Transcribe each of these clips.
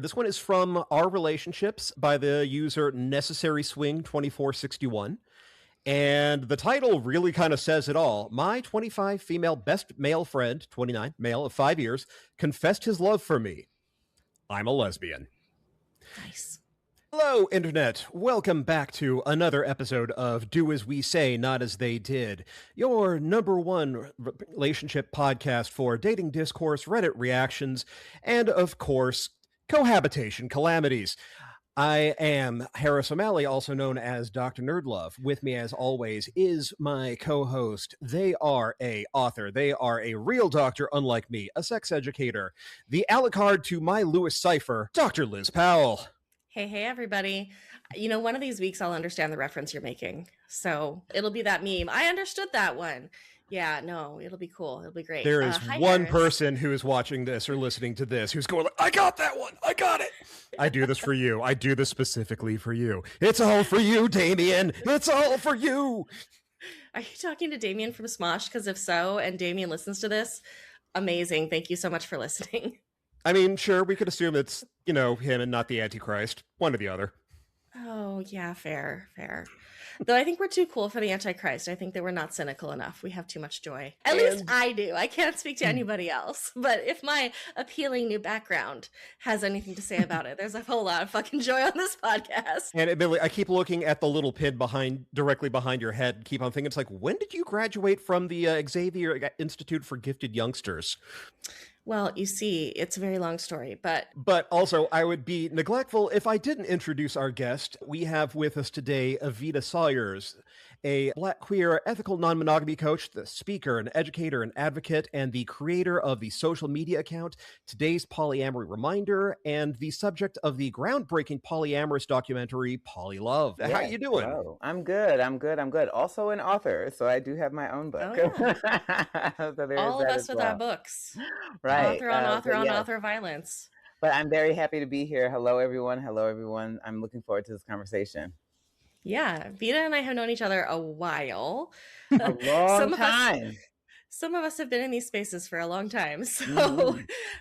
This one is from Our Relationships by the user Necessary Swing 2461. And the title really kind of says it all. My 25 female best male friend, 29, male of 5 years, confessed his love for me. I'm a lesbian. Nice. Hello, Internet. Welcome back to another episode of Do As We Say, Not As They Did, your number one relationship podcast for dating discourse, Reddit reactions, and, of course, cohabitation calamities. I am Harris O'Malley, also known as Dr. Nerdlove. With me, as always, is my co-host. They are a author. They are a real doctor, unlike me, a sex educator. The Alucard to my Lewis Cipher, Dr. Liz Powell. Hey, everybody. You know, one of these weeks I'll understand the reference you're making. So it'll be that meme. I understood that one. Yeah, no, it'll be cool. It'll be great. There is one person who is watching this or listening to this who's going, I got that one. I got it. I do this for you. I do this specifically for you. It's all for you, Damien. It's all for you. Are you talking to Damien from Smosh? Because if so, and Damien listens to this, amazing. Thank you so much for listening. I mean, sure, we could assume it's, him and not the Antichrist. One or the other. Oh, yeah, fair. Though I think we're too cool for the Antichrist. I think that we're not cynical enough. We have too much joy. At least I do. I can't speak to anybody else. But if my appealing new background has anything to say about it, there's a whole lot of fucking joy on this podcast. And admittedly, I keep looking at the little pin directly behind your head and keep on thinking, it's like, when did you graduate from the Xavier Institute for Gifted Youngsters? Well, you see, it's a very long story, but also, I would be neglectful if I didn't introduce our guest. We have with us today Evita Sawyers, a Black queer ethical non-monogamy coach, the speaker, an educator, an advocate, and the creator of the social media account Today's Polyamory Reminder, and the subject of the groundbreaking polyamorous documentary Polylove. Yeah. How you doing? Hello. I'm good. Also an author, so I do have my own book. Oh, yeah. So all of us with our books. Right. Author violence. But I'm very happy to be here. Hello, everyone. I'm looking forward to this conversation. Yeah, Vita and I have known each other a while. A long time. Some of us have been in these spaces for a long time. So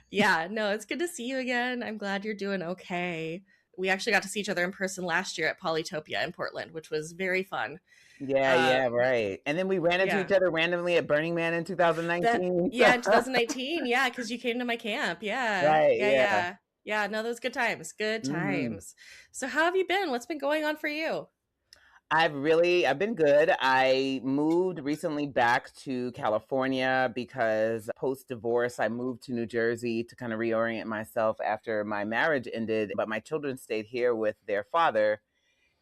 yeah, no, it's good to see you again. I'm glad you're doing okay. We actually got to see each other in person last year at Polytopia in Portland, which was very fun. Yeah, right. And then we ran into each other randomly at Burning Man in 2019. In 2019. Yeah, because you came to my camp. Yeah. Right. Yeah, no, those good times. Good times. So how have you been? What's been going on for you? I've been good. I moved recently back to California because post-divorce, I moved to New Jersey to kind of reorient myself after my marriage ended, but my children stayed here with their father.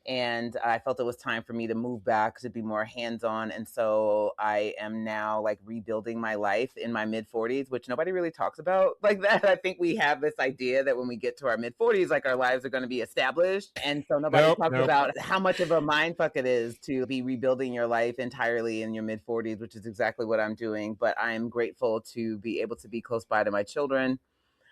And I felt it was time for me to move back to be more hands-on. And so I am now like rebuilding my life in my mid-40s, which nobody really talks about like that. I think we have this idea that when we get to our mid-40s, like our lives are going to be established. And so nobody talks about how much of a mindfuck it is to be rebuilding your life entirely in your mid-40s, which is exactly what I'm doing. But I am grateful to be able to be close by to my children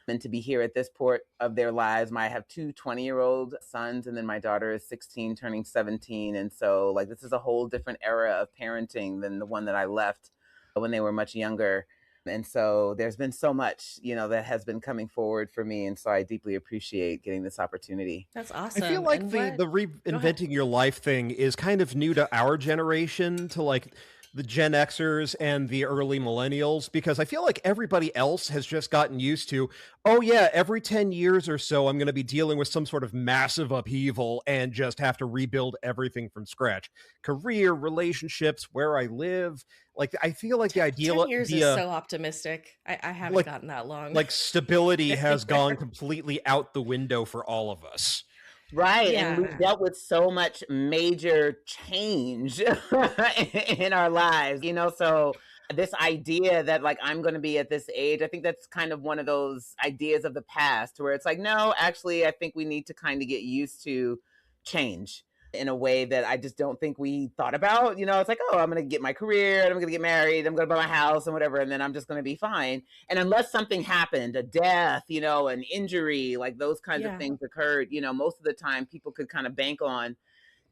and to be here at this port of their lives. I have two 20-year-old sons, and then my daughter is 16, turning 17. And so like this is a whole different era of parenting than the one that I left when they were much younger. And so there's been so much, that has been coming forward for me. And so I deeply appreciate getting this opportunity. That's awesome. I feel like the reinventing your life thing is kind of new to our generation, to like the Gen Xers and the early millennials, because I feel like everybody else has just gotten used to, oh yeah, every 10 years or so, I'm going to be dealing with some sort of massive upheaval and just have to rebuild everything from scratch. Career, relationships, where I live. Like, I feel like the ideal 10 years is so optimistic. I haven't gotten that long. Like stability has gone completely out the window for all of us. Right. Yeah. And we've dealt with so much major change in our lives, so this idea that like I'm going to be at this age, I think that's kind of one of those ideas of the past where it's like, no, actually, I think we need to kind of get used to change in a way that I just don't think we thought about. It's like, oh, I'm going to get my career, and I'm going to get married, I'm going to buy my house and whatever, and then I'm just going to be fine. And unless something happened, a death, an injury, like those kinds of things occurred, most of the time people could kind of bank on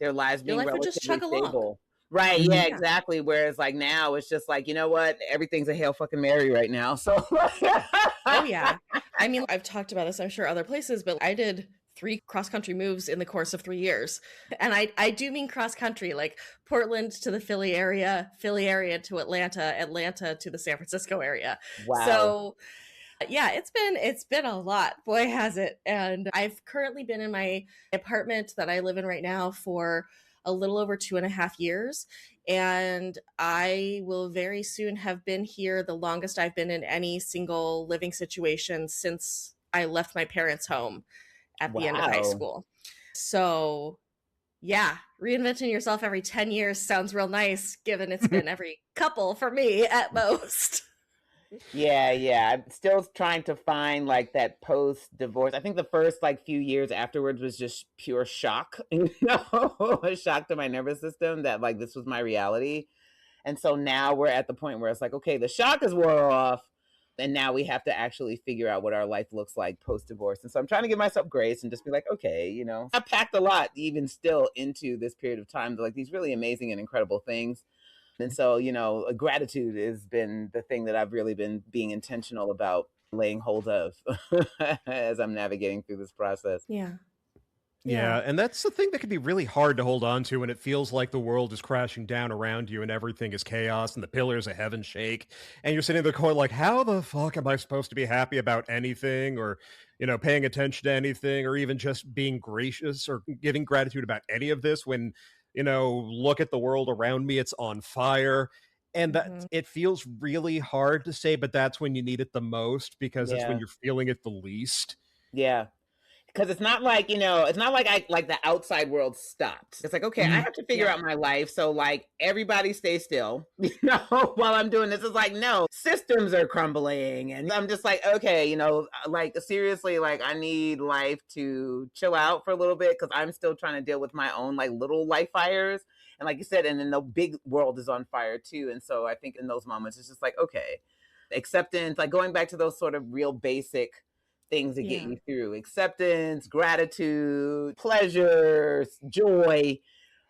their lives being relatively stable. Right. Mhm. Yeah, Yeah. exactly. Whereas like now it's just like, you know what? Everything's a Hail fucking Mary right now. So Oh yeah. I mean, I've talked about this, I'm sure, other places, but I did 3 cross-country moves in the course of 3 years. And I do mean cross-country, like Portland to the Philly area to Atlanta, Atlanta to the San Francisco area. wow. So yeah, it's been a lot. Boy, has it. And I've currently been in my apartment that I live in right now for a little over 2.5 years. And I will very soon have been here the longest I've been in any single living situation since I left my parents' home at the end of high Wow. school. So yeah, reinventing yourself every 10 years sounds real nice, given it's been every couple for me at most. Yeah, yeah. I'm still trying to find like that post divorce. I think the first like few years afterwards was just pure shock, a shock to my nervous system that like this was my reality. And so now we're at the point where it's like, okay, the shock is wore off. And now we have to actually figure out what our life looks like post divorce. And so I'm trying to give myself grace and just be like, okay, I packed a lot even still into this period of time, like these really amazing and incredible things. And so, gratitude has been the thing that I've really been being intentional about laying hold of as I'm navigating through this process. Yeah. Yeah, Yeah. and that's the thing that can be really hard to hold on to when it feels like the world is crashing down around you and everything is chaos and the pillars of heaven shake. And you're sitting there going like, how the fuck am I supposed to be happy about anything or, paying attention to anything or even just being gracious or giving gratitude about any of this when, look at the world around me, it's on fire. And that Mhm. it feels really hard to say, but that's when you need it the most because it's when Yeah. you're feeling it the least. Yeah. Because it's not like, it's not like the outside world stopped. It's like, okay, I Mhm. have to figure Yeah. out my life. So like everybody stay still, while I'm doing this. It's like, no, systems are crumbling. And I'm just like, okay, like seriously, like I need life to chill out for a little bit because I'm still trying to deal with my own like little life fires. And like you said, and then the big world is on fire too. And so I think in those moments, it's just like, okay, acceptance, like going back to those sort of real basic things that get Yeah. you through acceptance, gratitude, pleasure, joy,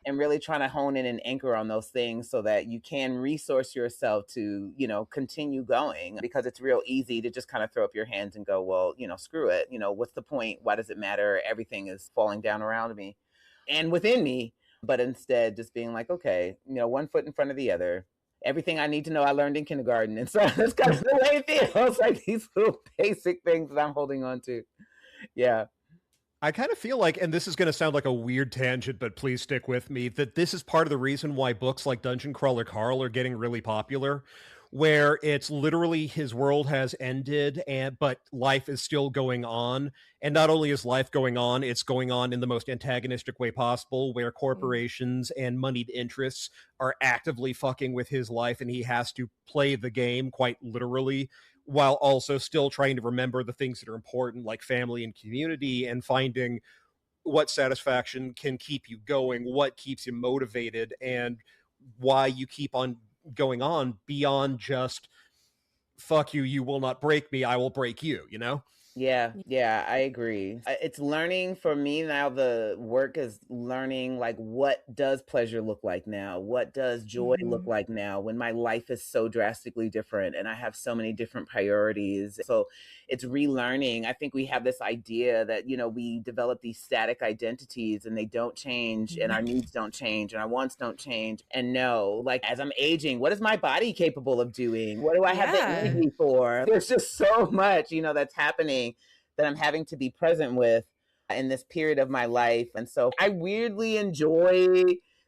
and really trying to hone in and anchor on those things so that you can resource yourself to, continue going because it's real easy to just kind of throw up your hands and go, well, screw it. What's the point? Why does it matter? Everything is falling down around me and within me. But instead, just being like, okay, one foot in front of the other. Everything I need to know I learned in kindergarten. And so that's kind of the way it feels, like these little basic things that I'm holding on to. Yeah. I kind of feel like, and this is going to sound like a weird tangent, but please stick with me, that this is part of the reason why books like Dungeon Crawler Carl are getting really popular, where it's literally his world has ended, but life is still going on. And not only is life going on, it's going on in the most antagonistic way possible, where Mm. corporations and moneyed interests are actively fucking with his life, and he has to play the game quite literally while also still trying to remember the things that are important, like family and community, and finding what satisfaction can keep you going, what keeps you motivated, and why you keep on going on beyond just fuck you, you will not break me, I will break you. Yeah, yeah, I agree. It's learning for me now. The work is learning like what does pleasure look like now? What does joy look Mhm. like now when my life is so drastically different and I have so many different priorities? So it's relearning. I think we have this idea that, we develop these static identities and they don't change and Mhm. our needs don't change and our wants don't change. And no, like as I'm aging, what is my body capable of doing? What do I have the Yeah. energy for? There's just so much, that's happening that I'm having to be present with in this period of my life. And so I weirdly enjoy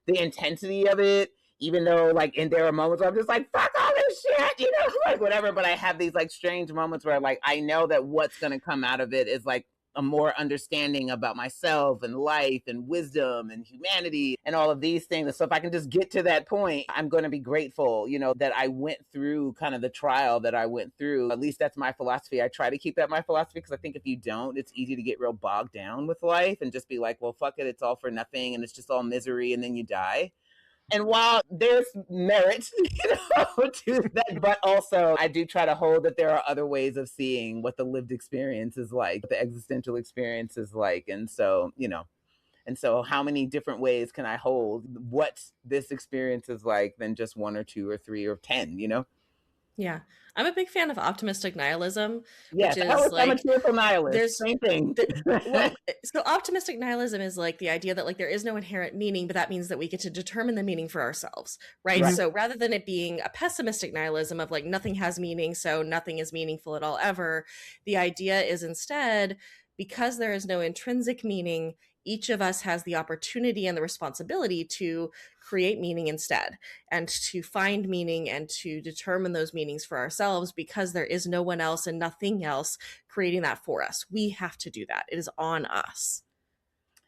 the intensity of it, even though and there are moments where I'm just like, fuck all this shit, like whatever. But I have these like strange moments where like I know that what's gonna come out of it is like a more understanding about myself and life and wisdom and humanity and all of these things. And so if I can just get to that point, I'm going to be grateful, that I went through kind of the trial that I went through. At least that's my philosophy. I try to keep that my philosophy because I think if you don't, it's easy to get real bogged down with life and just be like, well, fuck it, it's all for nothing and it's just all misery and then you die. And while there's merit, to that, but also I do try to hold that there are other ways of seeing what the lived experience is like, what the existential experience is like. And so, And so how many different ways can I hold what this experience is like than just one or two or three or 10, you know? Yeah. I'm a big fan of optimistic nihilism, which Yes, is I'm a like cheerful nihilist. there's Same thing. so optimistic nihilism is like the idea that like there is no inherent meaning, but that means that we get to determine the meaning for ourselves, right? Right. So rather than it being a pessimistic nihilism of like nothing has meaning, so nothing is meaningful at all ever, the idea is instead, because there is no intrinsic meaning, each of us has the opportunity and the responsibility to create meaning instead, and to find meaning and to determine those meanings for ourselves, because there is no one else and nothing else creating that for us. We have to do that. It is on us.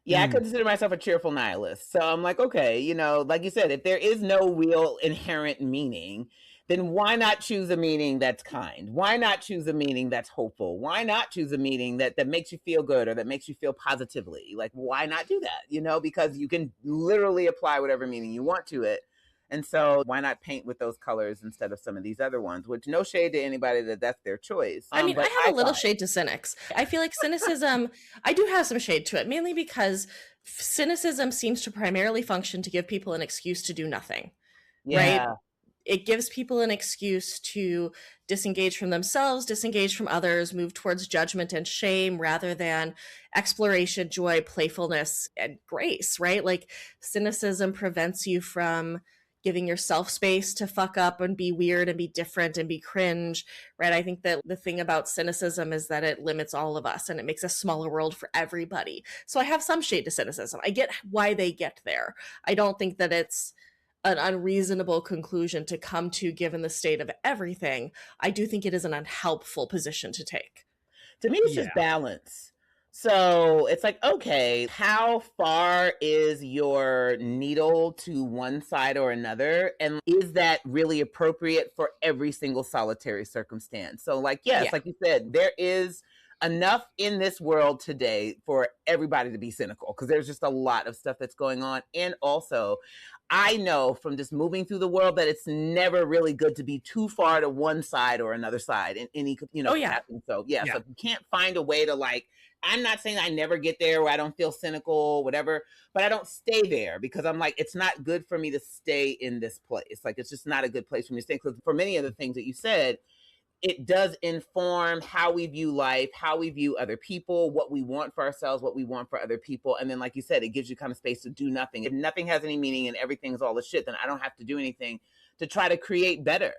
Yeah, I consider myself a cheerful nihilist. So I'm like, okay, you know, like you said, if there is no real inherent meaning, then why not choose a meaning that's kind? Why not choose a meaning that's hopeful? Why not choose a meaning that makes you feel good or that makes you feel positively? Like, why not do that? You know, because you can literally apply whatever meaning you want to it. And so why not paint with those colors instead of some of these other ones, which no shade to anybody that's their choice. I mean, But I have a little shade to cynics. I feel like cynicism, I do have some shade to it, mainly because cynicism seems to primarily function to give people an excuse to do nothing, right? It gives people an excuse to disengage from themselves, disengage from others, move towards judgment and shame rather than exploration, joy, playfulness, and grace, right? Like cynicism prevents you from giving yourself space to fuck up and be weird and be different and be cringe, right? I think that the thing about cynicism is that it limits all of us and it makes a smaller world for everybody. So I have some shade to cynicism. I get why they get there. I don't think that it's an unreasonable conclusion to come to given the state of everything. I do think it is an unhelpful position to take. To me, it's just balance. So it's like, okay, how far is your needle to one side or another? And is that really appropriate for every single solitary circumstance? So like, yes, like you said, there is enough in this world today for everybody to be cynical because there's just a lot of stuff that's going on. And also, I know from just moving through the world that it's never really good to be too far to one side or another side in any, you know, pattern. So so if you can't find a way to like, I'm not saying I never get there where I don't feel cynical, whatever, but I don't stay there because I'm like, it's not good for me to stay in this place. Like, it's just not a good place for me to stay. Because for many of the things that you said, it does inform how we view life, how we view other people, what we want for ourselves, what we want for other people. And then, like you said, it gives you kind of space to do nothing. If nothing has any meaning and everything's all the shit, then I don't have to do anything to try to create better.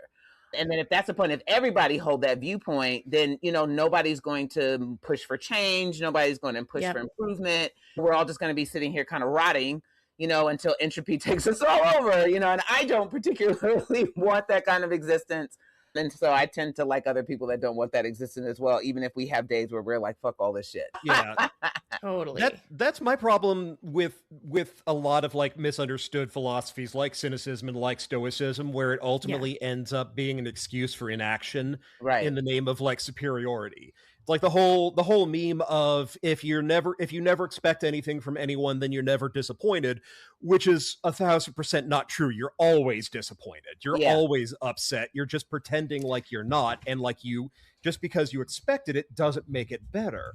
And then if that's the point, if everybody hold that viewpoint, then, you know, nobody's going to push for change. Nobody's going to push for improvement. We're all just going to be sitting here kind of rotting, you know, until entropy takes us all over, you know, and I don't particularly want that kind of existence. And so I tend to like other people that don't want that existence as well, even if we have days where we're like, fuck all this shit. Yeah. Totally. That's my problem with a lot of like misunderstood philosophies like cynicism and like stoicism, where it ultimately ends up being an excuse for inaction in the name of like superiority. It's like the whole meme of if you never expect anything from anyone, then you're never disappointed, which is 1,000% not true. You're always disappointed. You're always upset. You're just pretending like you're not, and like you just because you expected it doesn't make it better.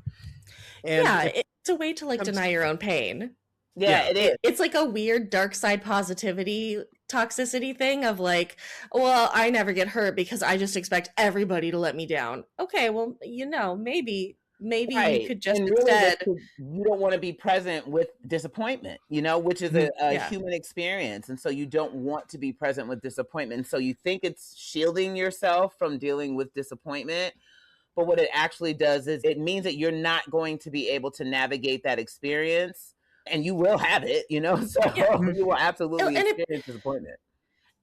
And it's a way to like deny your own pain. Yeah, it is. It's like a weird dark side positivity toxicity thing of like, well, I never get hurt because I just expect everybody to let me down. Okay, well, you know, maybe you could just instead. You don't want to be present with disappointment, you know, which is a human experience. And so you don't want to be present with disappointment. And so you think it's shielding yourself from dealing with disappointment. But what it actually does is it means that you're not going to be able to navigate that experience. And you will have it, you know, so you will absolutely experience disappointment.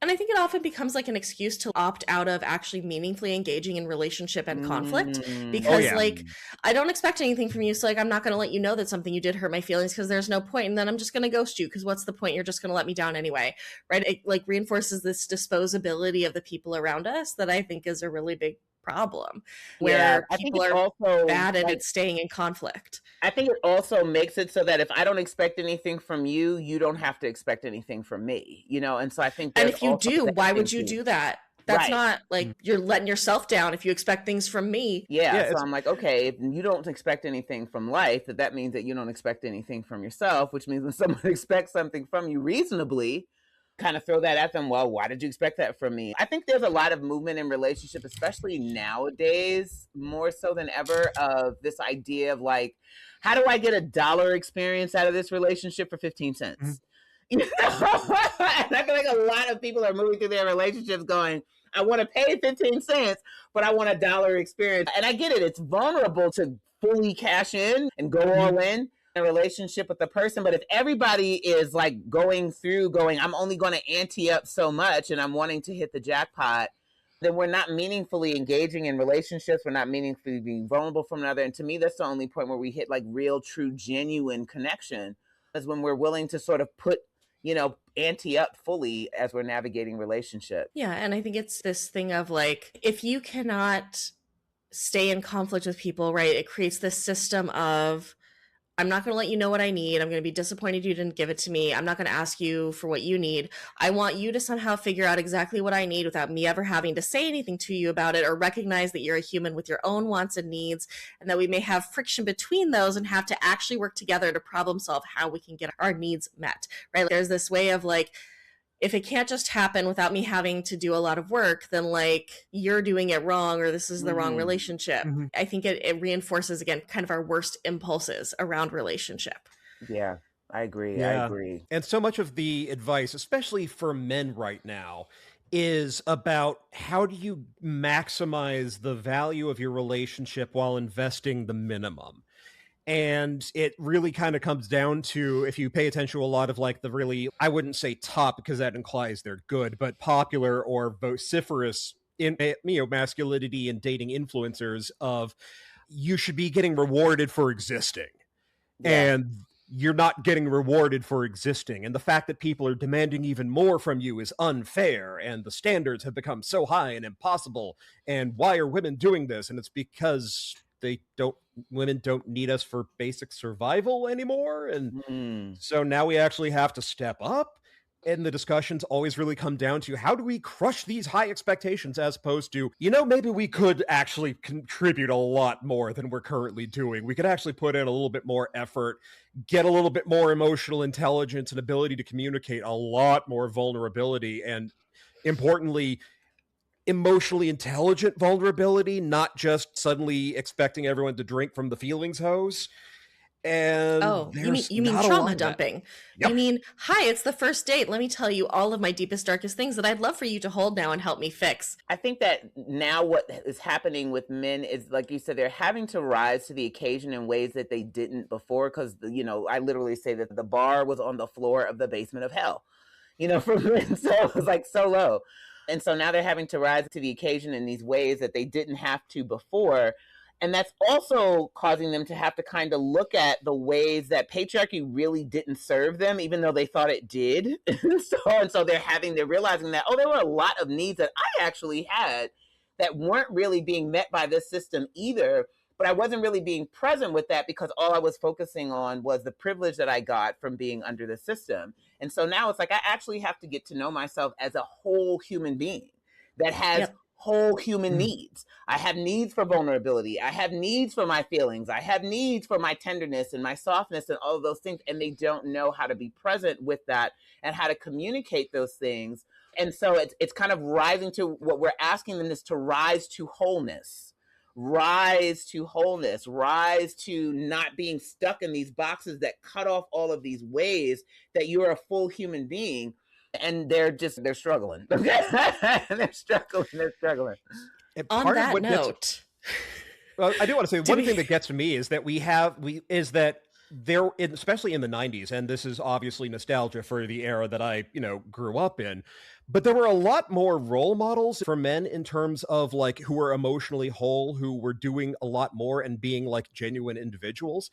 And I think it often becomes like an excuse to opt out of actually meaningfully engaging in relationship and conflict because like, I don't expect anything from you. So like, I'm not going to let you know that something you did hurt my feelings because there's no point. And then I'm just going to ghost you because what's the point? You're just going to let me down anyway. Right. It like reinforces this disposability of the people around us that I think is a really big problem where people are also bad at staying in conflict. I think it also makes it so that if I don't expect anything from you, you don't have to expect anything from me, you know? And so I think, and if you do, why would you do that? That's Right. not like you're letting yourself down if you expect things from me. Yeah, so it's I'm like, okay, if you don't expect anything from life, that means that you don't expect anything from yourself, which means when someone expects something from you reasonably, kind of throw that at them. Well, why did you expect that from me? I think there's a lot of movement in relationship, especially nowadays, more so than ever, of this idea of like, how do I get $1 experience out of this relationship for 15 cents? You know? And I feel like a lot of people are moving through their relationships going, I want to pay 15 cents, but I want $1 experience. And I get it. It's vulnerable to fully cash in and go all in a relationship with the person. But if everybody is like going, I'm only going to ante up so much and I'm wanting to hit the jackpot, then we're not meaningfully engaging in relationships. We're not meaningfully being vulnerable from another. And to me, that's the only point where we hit like real, true, genuine connection, is when we're willing to sort of put, ante up fully as we're navigating relationship. Yeah, and I think it's this thing of like, if you cannot stay in conflict with people, right, it creates this system of, I'm not going to let you know what I need. I'm going to be disappointed you didn't give it to me. I'm not going to ask you for what you need. I want you to somehow figure out exactly what I need without me ever having to say anything to you about it, or recognize that you're a human with your own wants and needs, and that we may have friction between those and have to actually work together to problem solve how we can get our needs met, right? There's this way of like, if it can't just happen without me having to do a lot of work, then like you're doing it wrong, or this is the wrong relationship. I think it reinforces, again, kind of our worst impulses around relationship. Yeah, I agree. Yeah. I agree. And so much of the advice, especially for men right now, is about how do you maximize the value of your relationship while investing the minimum. And it really kind of comes down to, if you pay attention to a lot of like the really, I wouldn't say top because that implies they're good, but popular or vociferous in masculinity and dating influencers of, you should be getting rewarded for existing. Yeah. And you're not getting rewarded for existing. And the fact that people are demanding even more from you is unfair. And the standards have become so high and impossible. And why are women doing this? And it's because women don't need us for basic survival anymore. And so now we actually have to step up. And the discussions always really come down to, how do we crush these high expectations, as opposed to, maybe we could actually contribute a lot more than we're currently doing. We could actually put in a little bit more effort, get a little bit more emotional intelligence and ability to communicate, a lot more vulnerability, and importantly, emotionally intelligent vulnerability, not just suddenly expecting everyone to drink from the feelings hose. And you mean trauma dumping. Yep. You mean, hi, it's the first date. Let me tell you all of my deepest, darkest things that I'd love for you to hold now and help me fix. I think that now what is happening with men is, like you said, they're having to rise to the occasion in ways that they didn't before. Because, I literally say that the bar was on the floor of the basement of hell, for men. So it was like so low. And so now they're having to rise to the occasion in these ways that they didn't have to before. And that's also causing them to have to kind of look at the ways that patriarchy really didn't serve them, even though they thought it did. So they're realizing that, there were a lot of needs that I actually had that weren't really being met by this system either. But I wasn't really being present with that because all I was focusing on was the privilege that I got from being under the system. And so now it's like, I actually have to get to know myself as a whole human being that has whole human needs. I have needs for vulnerability. I have needs for my feelings. I have needs for my tenderness and my softness and all of those things. And they don't know how to be present with that and how to communicate those things. And so it's kind of rising to, what we're asking them is to rise to wholeness, rise to wholeness, rise to not being stuck in these boxes that cut off all of these ways that you're a full human being. And they're struggling. They're struggling. And on that note, well, I do want to say one thing that gets to me is that there, especially in the 90s, and this is obviously nostalgia for the era that I, grew up in, but there were a lot more role models for men in terms of like who were emotionally whole, who were doing a lot more and being like genuine individuals.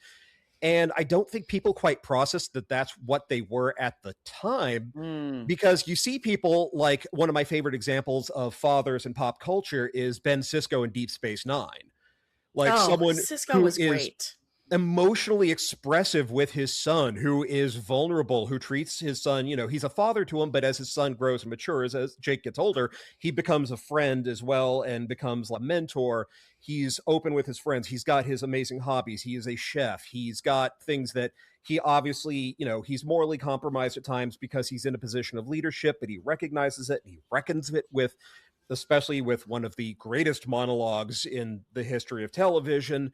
And I don't think people quite processed that that's what they were at the time, because you see people like, one of my favorite examples of fathers in pop culture is Ben Sisko in Deep Space Nine. Like someone Sisko who was is great. emotionally expressive with his son, who is vulnerable, who treats his son, he's a father to him, but as his son grows and matures, as Jake gets older, he becomes a friend as well and becomes a mentor. He's open with his friends. He's got his amazing hobbies. He is a chef. He's got things that he obviously, he's morally compromised at times because he's in a position of leadership, but he recognizes it and he reckons it with, especially with one of the greatest monologues in the history of television.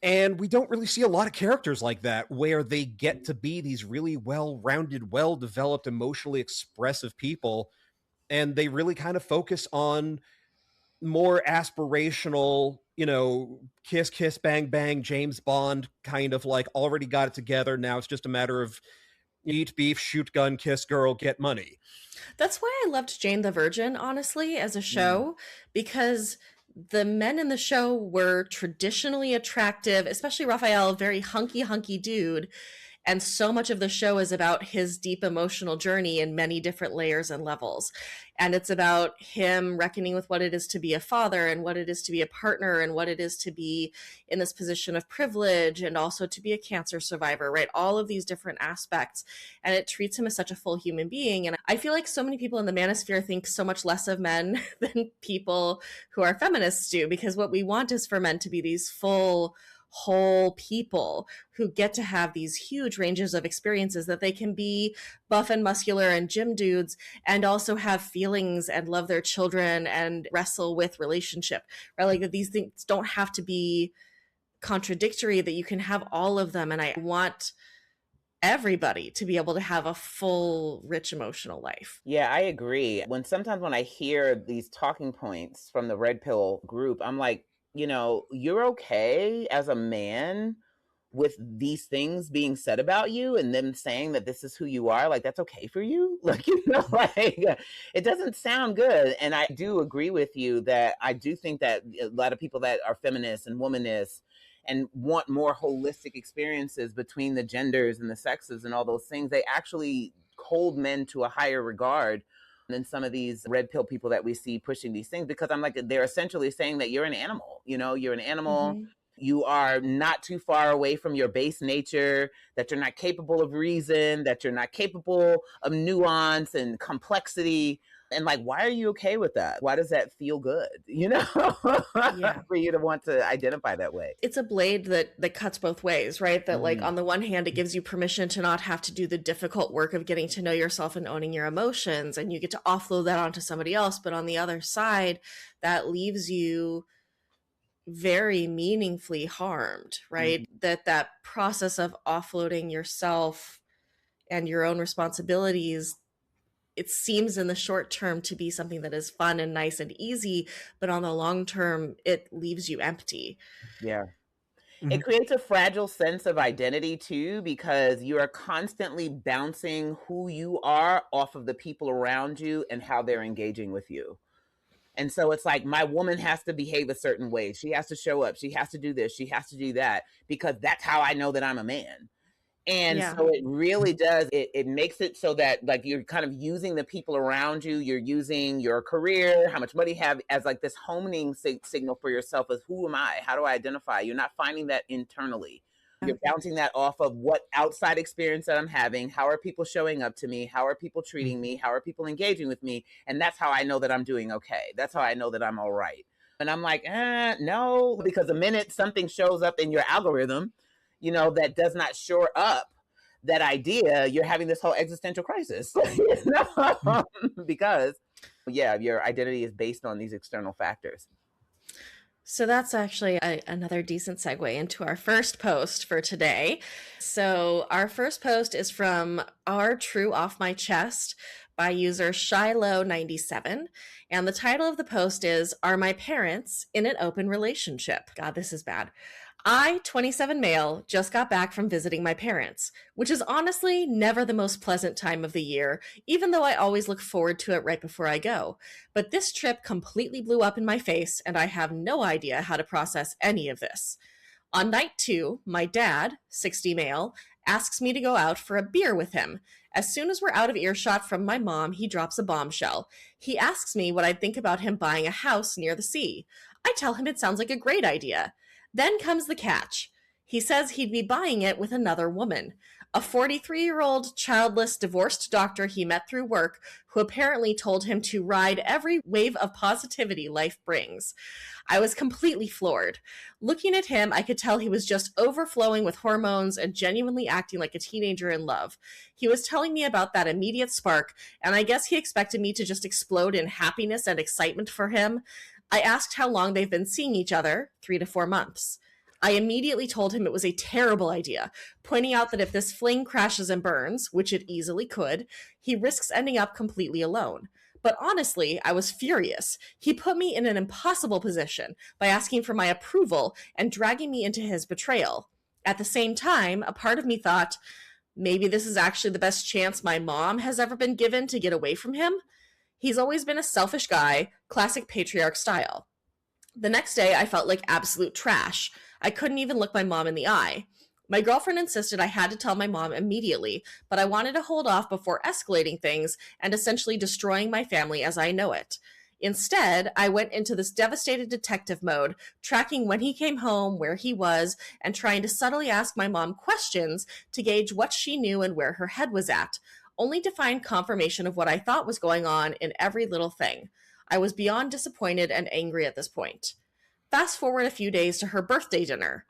And we don't really see a lot of characters like that where they get to be these really well-rounded, well-developed, emotionally expressive people. And they really kind of focus on more aspirational, kiss, kiss, bang, bang, James Bond kind of like already got it together. Now it's just a matter of eat beef, shoot gun, kiss girl, get money. That's why I loved Jane the Virgin, honestly, as a show, because the men in the show were traditionally attractive, especially Raphael, very hunky dude. And so much of the show is about his deep emotional journey in many different layers and levels. And it's about him reckoning with what it is to be a father and what it is to be a partner and what it is to be in this position of privilege and also to be a cancer survivor, right? All of these different aspects. And it treats him as such a full human being. And I feel like so many people in the manosphere think so much less of men than people who are feminists do, because what we want is for men to be these full, whole people who get to have these huge ranges of experiences, that they can be buff and muscular and gym dudes and also have feelings and love their children and wrestle with relationship, right? Like that these things don't have to be contradictory, that you can have all of them. And I want everybody to be able to have a full, rich emotional life. Yeah, I agree. Sometimes when I hear these talking points from the red pill group, I'm like, you're okay as a man with these things being said about you and them saying that this is who you are. Like, that's okay for you. Like, it doesn't sound good. And I do agree with you that I do think that a lot of people that are feminists and womanists and want more holistic experiences between the genders and the sexes and all those things, they actually hold men to a higher regard than some of these red pill people that we see pushing these things, because I'm like, they're essentially saying that you're an animal, you're an animal. Mm-hmm. You are not too far away from your base nature, that you're not capable of reason, that you're not capable of nuance and complexity. And like, why are you okay with that? Why does that feel good? Yeah. For you to want to identify that way. It's a blade that cuts both ways, right? That like on the one hand, it gives you permission to not have to do the difficult work of getting to know yourself and owning your emotions, and you get to offload that onto somebody else. But on the other side, that leaves you very meaningfully harmed, right? Mm-hmm. That process of offloading yourself and your own responsibilities, it seems in the short term to be something that is fun and nice and easy, but on the long term, it leaves you empty. Yeah. Mm-hmm. It creates a fragile sense of identity too, because you are constantly bouncing who you are off of the people around you and how they're engaging with you. And so it's like, my woman has to behave a certain way. She has to show up. She has to do this. She has to do that, because that's how I know that I'm a man. And so it really does, it makes it so that like you're kind of using the people around you, you're using your career, how much money you have, as like this homing signal for yourself as who am I? How do I identify? You're not finding that internally. You're bouncing that off of what outside experience that I'm having. How are people showing up to me? How are people treating me? How are people engaging with me? And that's how I know that I'm doing okay. That's how I know that I'm all right. And I'm like, no, because the minute something shows up in your algorithm, that does not shore up that idea, you're having this whole existential crisis. Because, your identity is based on these external factors. So that's actually another decent segue into our first post for today. So our first post is from our TrueOffMyChest by user Shiloh97. And the title of the post is, "Are My Parents in an Open Relationship?" God, this is bad. I, 27 male, just got back from visiting my parents, which is honestly never the most pleasant time of the year, even though I always look forward to it right before I go. But this trip completely blew up in my face, and I have no idea how to process any of this. On night 2, my dad, 60 male, asks me to go out for a beer with him. As soon as we're out of earshot from my mom, he drops a bombshell. He asks me what I'd think about him buying a house near the sea. I tell him it sounds like a great idea. Then comes the catch. He says he'd be buying it with another woman, a 43-year-old childless divorced doctor he met through work who apparently told him to ride every wave of positivity life brings. I was completely floored. Looking at him, I could tell he was just overflowing with hormones and genuinely acting like a teenager in love. He was telling me about that immediate spark, and I guess he expected me to just explode in happiness and excitement for him. I asked how long they've been seeing each other, 3 to 4 months. I immediately told him it was a terrible idea, pointing out that if this fling crashes and burns, which it easily could, he risks ending up completely alone. But honestly, I was furious. He put me in an impossible position by asking for my approval and dragging me into his betrayal. At the same time, a part of me thought, maybe this is actually the best chance my mom has ever been given to get away from him. He's always been a selfish guy, classic patriarch style. The next day, I felt like absolute trash. I couldn't even look my mom in the eye. My girlfriend insisted I had to tell my mom immediately, but I wanted to hold off before escalating things and essentially destroying my family as I know it. Instead, I went into this devastated detective mode, tracking when he came home, where he was, and trying to subtly ask my mom questions to gauge what she knew and where her head was at, only to find confirmation of what I thought was going on in every little thing. I was beyond disappointed and angry at this point. Fast forward a few days to her birthday dinner.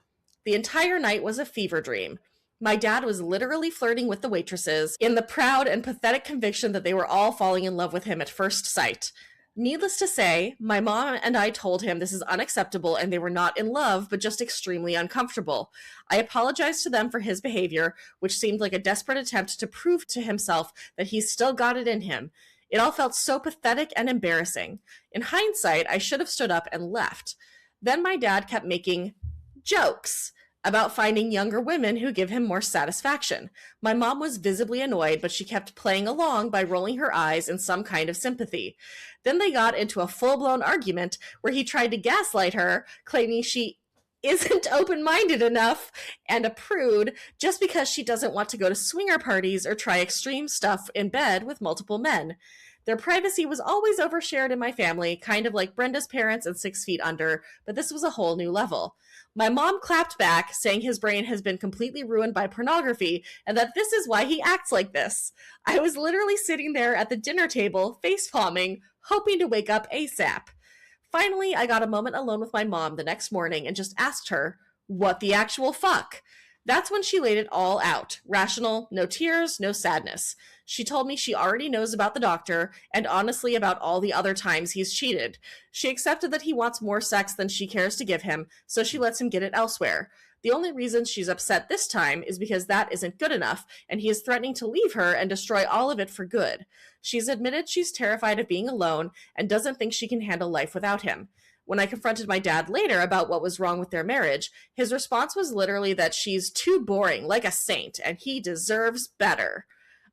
The entire night was a fever dream. My dad was literally flirting with the waitresses in the proud and pathetic conviction that they were all falling in love with him at first sight. Needless to say, my mom and I told him this is unacceptable and they were not in love, but just extremely uncomfortable. I apologized to them for his behavior, which seemed like a desperate attempt to prove to himself that he's still got it in him. It all felt so pathetic and embarrassing. In hindsight, I should have stood up and left. Then my dad kept making jokes about finding younger women who give him more satisfaction. My mom was visibly annoyed, but she kept playing along by rolling her eyes in some kind of sympathy. Then they got into a full-blown argument where he tried to gaslight her, claiming she isn't open-minded enough and a prude just because she doesn't want to go to swinger parties or try extreme stuff in bed with multiple men. Their privacy was always overshared in my family, kind of like Brenda's parents and 6 Feet Under, but this was a whole new level. My mom clapped back, saying his brain has been completely ruined by pornography and that this is why he acts like this. I was literally sitting there at the dinner table, face-palming, hoping to wake up ASAP. Finally, I got a moment alone with my mom the next morning and just asked her, what the actual fuck? That's when she laid it all out. Rational, no tears, no sadness. She told me she already knows about the doctor and honestly about all the other times he's cheated. She accepted that he wants more sex than she cares to give him, so she lets him get it elsewhere. The only reason she's upset this time is because that isn't good enough, and he is threatening to leave her and destroy all of it for good. She's admitted she's terrified of being alone and doesn't think she can handle life without him. When I confronted my dad later about what was wrong with their marriage, his response was literally that she's too boring, like a saint, and he deserves better.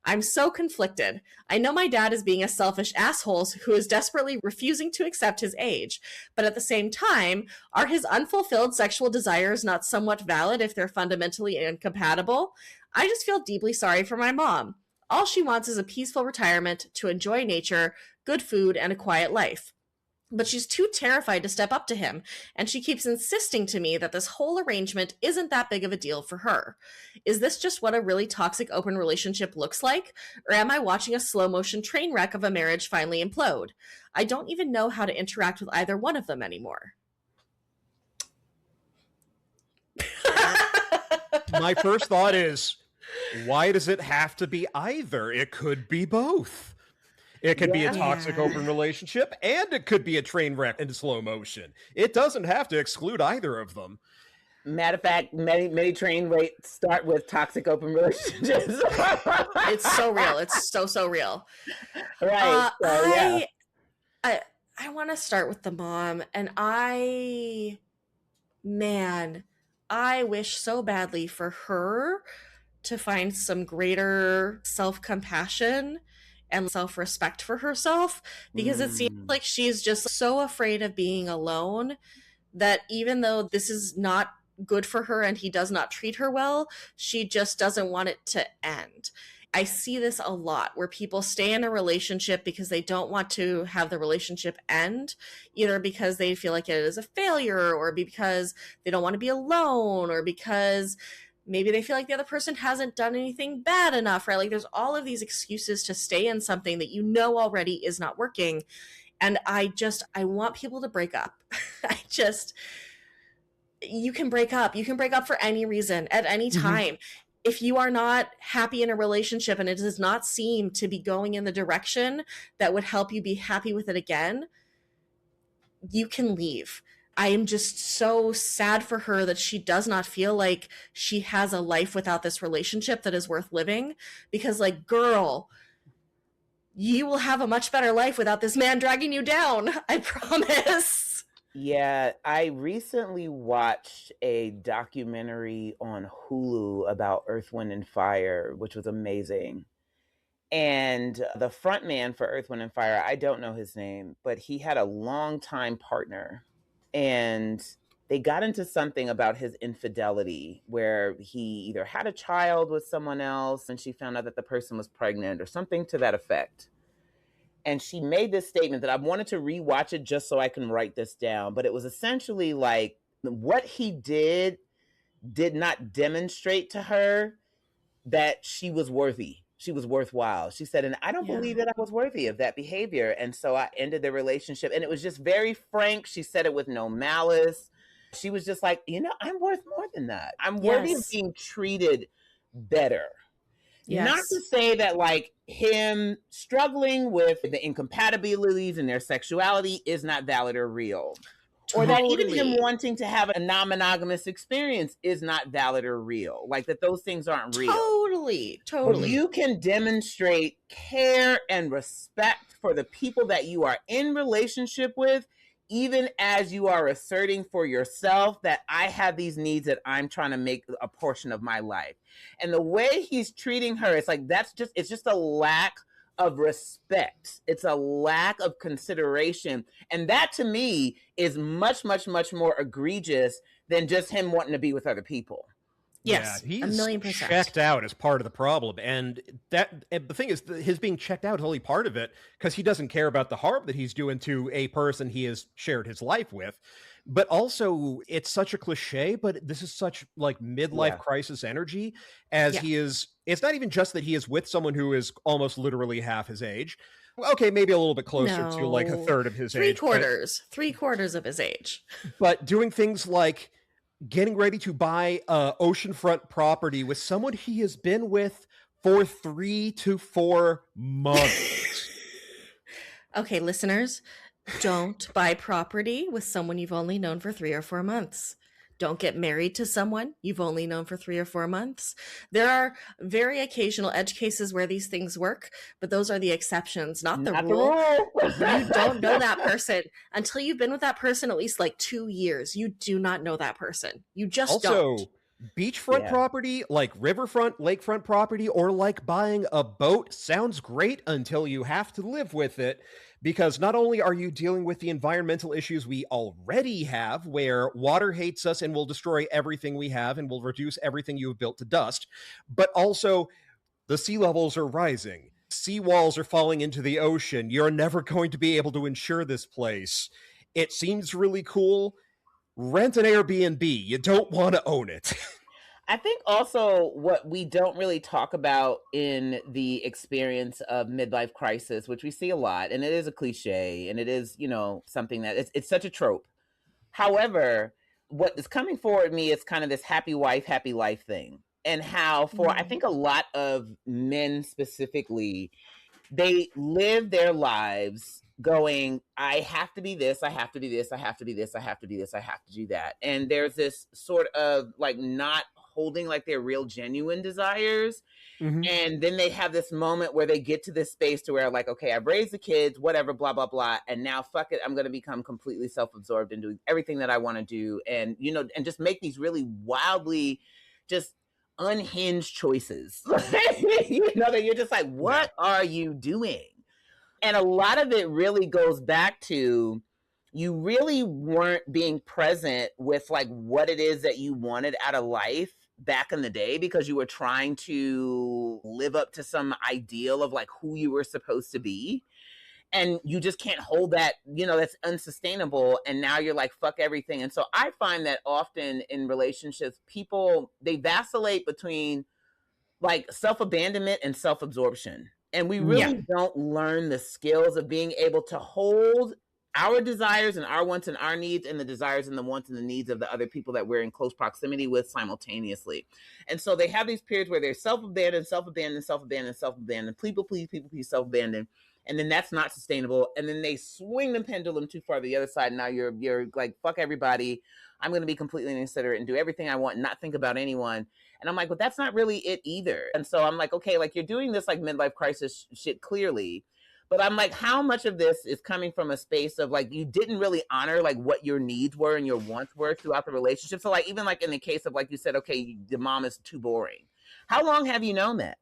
I'm so conflicted. I know my dad is being a selfish asshole who is desperately refusing to accept his age, but at the same time, are his unfulfilled sexual desires not somewhat valid if they're fundamentally incompatible? I just feel deeply sorry for my mom. All she wants is a peaceful retirement, to enjoy nature, good food, and a quiet life. But she's too terrified to step up to him, and she keeps insisting to me that this whole arrangement isn't that big of a deal for her. Is this just what a really toxic open relationship looks like? Or am I watching a slow-motion train wreck of a marriage finally implode? I don't even know how to interact with either one of them anymore. My first thought is, why does it have to be either? It could be both. It could be a toxic open relationship, and it could be a train wreck in slow motion. It doesn't have to exclude either of them. Matter of fact, many train wrecks start with toxic open relationships. It's so real. It's so real. Right. I want to start with the mom, and I wish so badly for her to find some greater self-compassion and self-respect for herself, because it seems like she's just so afraid of being alone that even though this is not good for her and he does not treat her well, she just doesn't want it to end. I see this a lot where people stay in a relationship because they don't want to have the relationship end, either because they feel like it is a failure, or because they don't want to be alone, or because maybe they feel like the other person hasn't done anything bad enough, right? Like there's all of these excuses to stay in something that you know already is not working. And I want people to break up. You can break up. You can break up for any reason at any time. If you are not happy in a relationship and it does not seem to be going in the direction that would help you be happy with it again, you can leave. I am just so sad for her that she does not feel like she has a life without this relationship that is worth living. Because, like, girl, you will have a much better life without this man dragging you down. I promise. Yeah, I recently watched a documentary on Hulu about Earth, Wind, and Fire, which was amazing. And the front man for Earth, Wind, and Fire, I don't know his name, but he had a longtime partner. And they got into something about his infidelity, where he either had a child with someone else and she found out that the person was pregnant or something to that effect. And she made this statement that I wanted to rewatch it just so I can write this down. But it was essentially like, what he did not demonstrate to her that she was worthy. She was worthwhile. She said, and I don't believe that I was worthy of that behavior. And so I ended the relationship. And it was just very frank. She said it with no malice. She was just like, I'm worth more than that. I'm worthy of being treated better. Yes. Not to say that like him struggling with the incompatibilities in their sexuality is not valid or real. Or that even him wanting to have a non-monogamous experience is not valid or real. Like that those things aren't real. Totally. But you can demonstrate care and respect for the people that you are in relationship with, even as you are asserting for yourself that I have these needs that I'm trying to make a portion of my life. And the way he's treating her, it's like, it's just a lack of respect. It's a lack of consideration. And that to me is much, much, much more egregious than just him wanting to be with other people. Yes, yeah, he's 1,000,000% checked out as part of the problem. And the thing is, his being checked out is only part of it because he doesn't care about the harm that he's doing to a person he has shared his life with. But also, it's such a cliche, but this is such like midlife crisis energy as he is. It's not even just that he is with someone who is almost literally half his age. Okay, maybe a little bit closer to like a third of his age. Three quarters of his age. But doing things like getting ready to buy oceanfront property with someone he has been with for 3 to 4 months. Okay, listeners, don't buy property with someone you've only known for 3 or 4 months. Don't get married to someone you've only known for 3 or 4 months. There are very occasional edge cases where these things work, but those are the exceptions, not the rule. You don't know that person until you've been with that person at least like 2 years. You do not know that person. You just don't. Beachfront property, like riverfront, lakefront property, or like buying a boat sounds great until you have to live with it. Because not only are you dealing with the environmental issues we already have, where water hates us and will destroy everything we have and will reduce everything you have built to dust, but also the sea levels are rising. Seawalls are falling into the ocean. You're never going to be able to insure this place. It seems really cool. Rent an Airbnb. You don't want to own it. I think also what we don't really talk about in the experience of midlife crisis, which we see a lot, and it is a cliche, and it is, something that it's such a trope. However, what is coming forward me is kind of this happy wife, happy life thing. And how I think a lot of men specifically, they live their lives going, I have to be this, I have to be this, I have to be this, I have to be this, I have to do that. And there's this sort of like not holding like their real genuine desires. Mm-hmm. And then they have this moment where they get to this space to where like, okay, I've raised the kids, whatever, blah, blah, blah. And now fuck it, I'm going to become completely self-absorbed and do everything that I want to do. And, and just make these really wildly just unhinged choices. That you're just like, what are you doing? And a lot of it really goes back to you really weren't being present with like what it is that you wanted out of life back in the day because you were trying to live up to some ideal of like who you were supposed to be. And you just can't hold that, that's unsustainable. And now you're like, fuck everything. And so I find that often in relationships, people, they vacillate between like self-abandonment and self-absorption. And we really don't learn the skills of being able to hold our desires and our wants and our needs and the desires and the wants and the needs of the other people that we're in close proximity with simultaneously. And so they have these periods where they're self-abandoned, self-abandoned, self-abandoned, self-abandoned, people please, self-abandoned. And then that's not sustainable. And then they swing the pendulum too far to the other side. Now you're like, fuck everybody. I'm going to be completely inconsiderate and do everything I want and not think about anyone. And I'm like, well, that's not really it either. And so I'm like, okay, like you're doing this like midlife crisis shit clearly. But I'm like, how much of this is coming from a space of like, you didn't really honor like what your needs were and your wants were throughout the relationship. So like, even like in the case of like you said, okay, the mom is too boring. How long have you known that?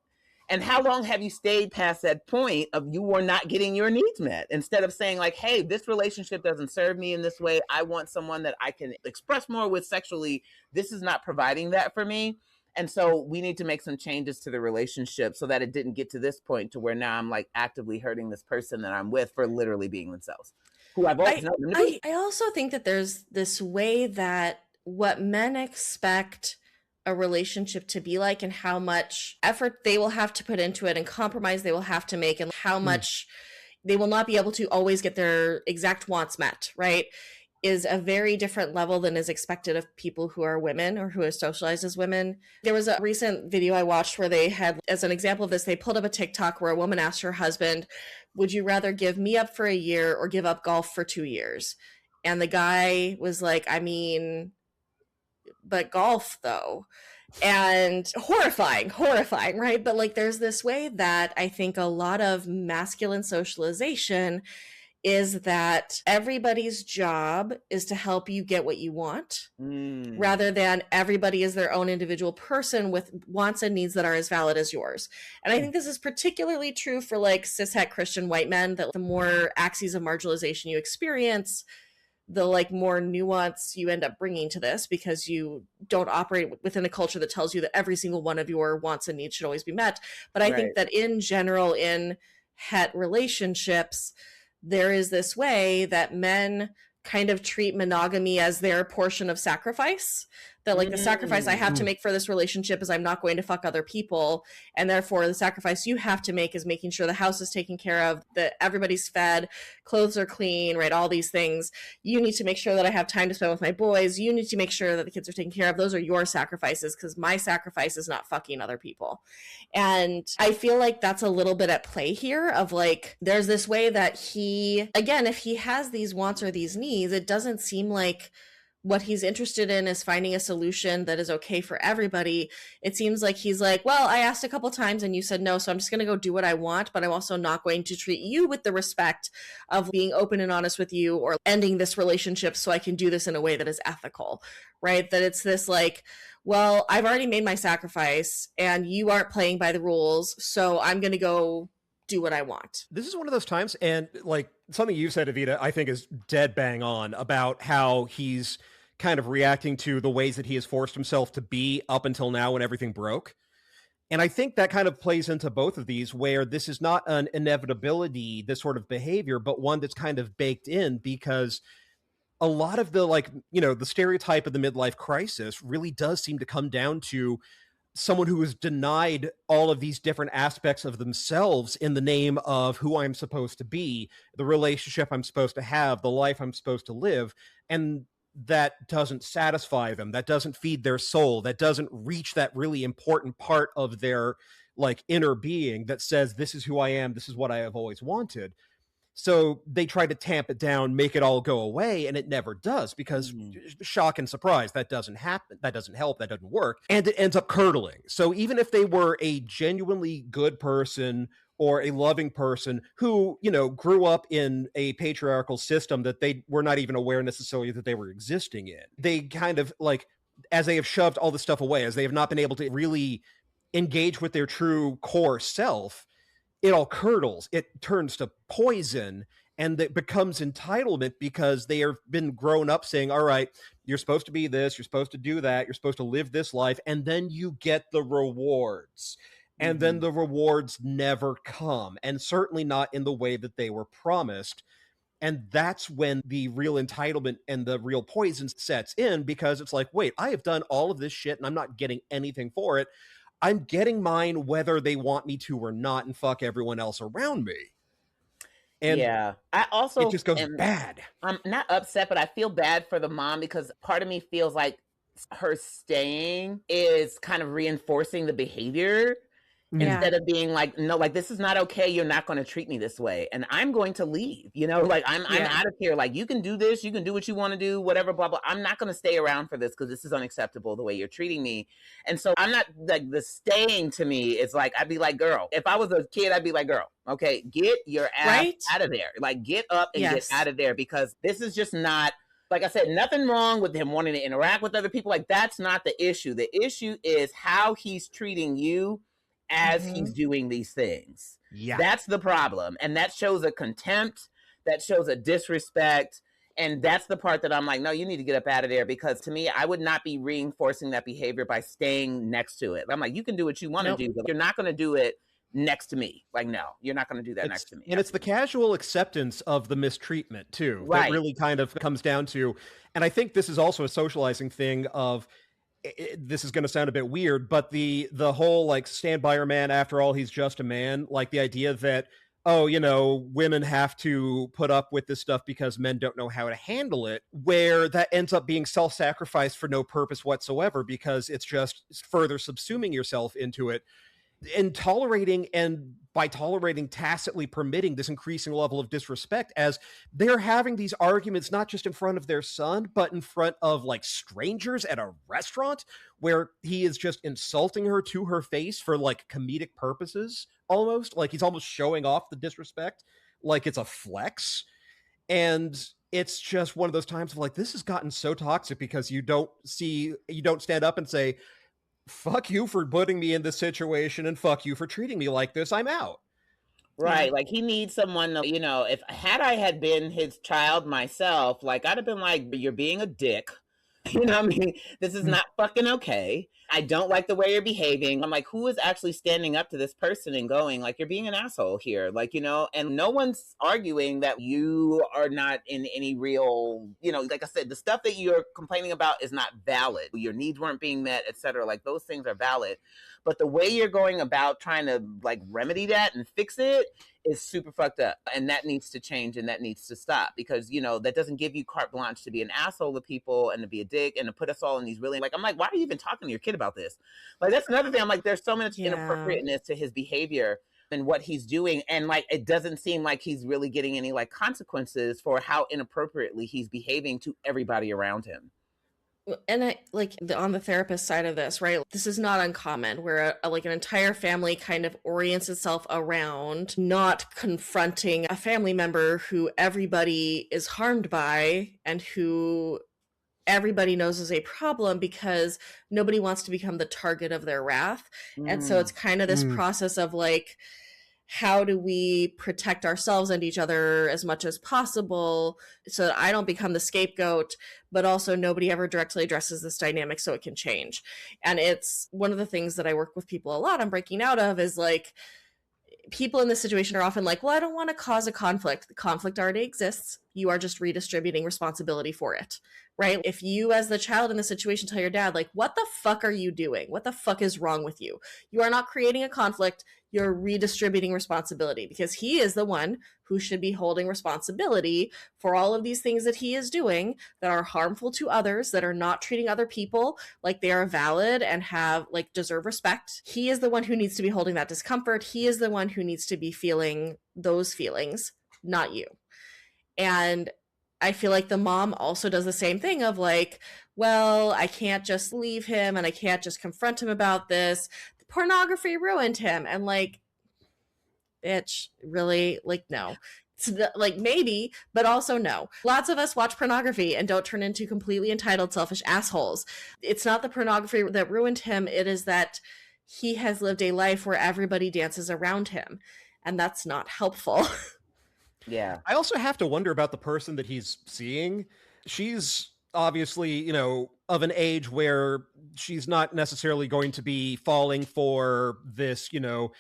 And how long have you stayed past that point of you were not getting your needs met? Instead of saying like, hey, this relationship doesn't serve me in this way. I want someone that I can express more with sexually. This is not providing that for me. And so we need to make some changes to the relationship so that it didn't get to this point to where now I'm like actively hurting this person that I'm with for literally being themselves. Who I've always known them to be. I also think that there's this way that what men expect a relationship to be like and how much effort they will have to put into it and compromise they will have to make and how much they will not be able to always get their exact wants met, right, is a very different level than is expected of people who are women or who are socialized as women. There was a recent video I watched where they had, as an example of this, they pulled up a TikTok where a woman asked her husband, would you rather give me up for a year or give up golf for 2 years? And the guy was like, I mean, but golf though. And horrifying, right? But like there's this way that I think a lot of masculine socialization is that everybody's job is to help you get what you want, rather than everybody is their own individual person with wants and needs that are as valid as yours. And I think this is particularly true for like cishet Christian white men, that the more axes of marginalization you experience, the like more nuance you end up bringing to this, because you don't operate within a culture that tells you that every single one of your wants and needs should always be met. But I think that in general, in het relationships, there is this way that men kind of treat monogamy as their portion of sacrifice, that like the sacrifice I have to make for this relationship is I'm not going to fuck other people, and therefore the sacrifice you have to make is making sure the house is taken care of, that everybody's fed, clothes are clean, right, all these things. You need to make sure that I have time to spend with my boys, you need to make sure that the kids are taken care of. Those are your sacrifices, because my sacrifice is not fucking other people. And I feel like that's a little bit at play here, of like there's this way that he, again, if he has these wants or these needs, it doesn't seem like what he's interested in is finding a solution that is okay for everybody. It seems like he's like, well, I asked a couple times and you said no, so I'm just going to go do what I want, but I'm also not going to treat you with the respect of being open and honest with you or ending this relationship so I can do this in a way that is ethical, right? That it's this like, well, I've already made my sacrifice and you aren't playing by the rules, so I'm going to go do what I want. This is one of those times, and like something you said, Evita, I think is dead bang on, about how he's kind of reacting to the ways that he has forced himself to be up until now when everything broke. And I think that kind of plays into both of these, where this is not an inevitability, this sort of behavior, but one that's kind of baked in, because a lot of the, like, you know, the stereotype of the midlife crisis really does seem to come down to someone who is denied all of these different aspects of themselves in the name of who I'm supposed to be, the relationship I'm supposed to have, the life I'm supposed to live. And that doesn't satisfy them. That doesn't feed their soul. That doesn't reach that really important part of their like inner being that says, this is who I am. This is what I have always wanted. So they try to tamp it down, make it all go away, and it never does, because shock and surprise, that doesn't happen. That doesn't help. That doesn't work. And it ends up curdling. So even if they were a genuinely good person or a loving person who, you know, grew up in a patriarchal system that they were not even aware necessarily that they were existing in, they kind of like, as they have shoved all this stuff away, as they have not been able to really engage with their true core self, it all curdles, it turns to poison, and it becomes entitlement because they have been grown up saying, all right, you're supposed to be this, you're supposed to do that, you're supposed to live this life, and then you get the rewards. And then the rewards never come, and certainly not in the way that they were promised. And that's when the real entitlement and the real poison sets in, because it's like, wait, I have done all of this shit and I'm not getting anything for it. I'm getting mine whether they want me to or not, and fuck everyone else around me. And yeah, I also it just goes bad. I'm not upset, but I feel bad for the mom because part of me feels like her staying is kind of reinforcing the behavior. Yeah. Instead of being like, no, like, this is not okay. You're not going to treat me this way. And I'm going to leave, you know, like I'm out of here. Like, you can do this. You can do what you want to do, whatever, blah, blah. I'm not going to stay around for this because this is unacceptable the way you're treating me. And so I'm not like, the staying to me is like, I'd be like, girl, if I was a kid, I'd be like, girl, okay, get your ass out of there. Like, get up and get out of there, because this is just not, like I said, nothing wrong with him wanting to interact with other people. Like, that's not the issue. The issue is how he's treating you as he's doing these things. Yeah. That's the problem. And that shows a contempt, that shows a disrespect. And that's the part that I'm like, no, you need to get up out of there, because to me, I would not be reinforcing that behavior by staying next to it. I'm like, you can do what you want to do, but you're not going to do it next to me. Like, no, you're not going to do that next to me. And it's the casual acceptance of the mistreatment too, that really kind of comes down to, and I think this is also a socializing thing of, this is going to sound a bit weird, but the whole like stand by your man, after all he's just a man, like the idea that, oh, you know, women have to put up with this stuff because men don't know how to handle it, where that ends up being self-sacrifice for no purpose whatsoever, because it's just further subsuming yourself into it. And by tolerating, tacitly permitting this increasing level of disrespect, as they're having these arguments not just in front of their son, but in front of like strangers at a restaurant, where he is just insulting her to her face for like comedic purposes, almost like he's almost showing off the disrespect like it's a flex. And it's just one of those times of like, this has gotten so toxic because you don't stand up and say, fuck you for putting me in this situation, and fuck you for treating me like this, I'm out. Right. Like, he needs someone, you know, had I had been his child myself, like, I'd have been like, you're being a dick. You know what I mean? This is not fucking okay. I don't like the way you're behaving. I'm like, who is actually standing up to this person and going, like, you're being an asshole here? Like, you know, and no one's arguing that you are not in any real, you know, like I said, the stuff that you're complaining about is not valid. Your needs weren't being met, etc. Like, those things are valid. But the way you're going about trying to like remedy that and fix it is super fucked up. And that needs to change, and that needs to stop, because, you know, that doesn't give you carte blanche to be an asshole to people and to be a dick and to put us all in these really, like, I'm like, why are you even talking to your kid about this? Like, that's another thing. I'm like, there's so much inappropriateness to his behavior and what he's doing. And like, it doesn't seem like he's really getting any like consequences for how inappropriately he's behaving to everybody around him. And I, like, on the therapist side of this, right, this is not uncommon, where like an entire family kind of orients itself around not confronting a family member who everybody is harmed by and who everybody knows is a problem, because nobody wants to become the target of their wrath. And so it's kind of this process of like, how do we protect ourselves and each other as much as possible so that I don't become the scapegoat, but also nobody ever directly addresses this dynamic so it can change. And it's one of the things that I work with people a lot on breaking out of, is like, people in this situation are often like, well, I don't want to cause a conflict. The conflict already exists. You are just redistributing responsibility for it, right? If you, as the child in the situation, tell your dad, like, what the fuck are you doing? What the fuck is wrong with you? You are not creating a conflict. You're redistributing responsibility, because he is the one who should be holding responsibility for all of these things that he is doing that are harmful to others, that are not treating other people like they are valid and have, like, deserve respect. He is the one who needs to be holding that discomfort. He is the one who needs to be feeling those feelings, not you. And I feel like the mom also does the same thing of like, well, I can't just leave him and I can't just confront him about this. Pornography ruined him. And like, bitch, really? Like, no. Like, maybe, but also no. Lots of us watch pornography and don't turn into completely entitled, selfish assholes. It's not the pornography that ruined him. It is that he has lived a life where everybody dances around him. And that's not helpful. Yeah. I also have to wonder about the person that he's seeing. She's obviously, you know, of an age where she's not necessarily going to be falling for this, you know,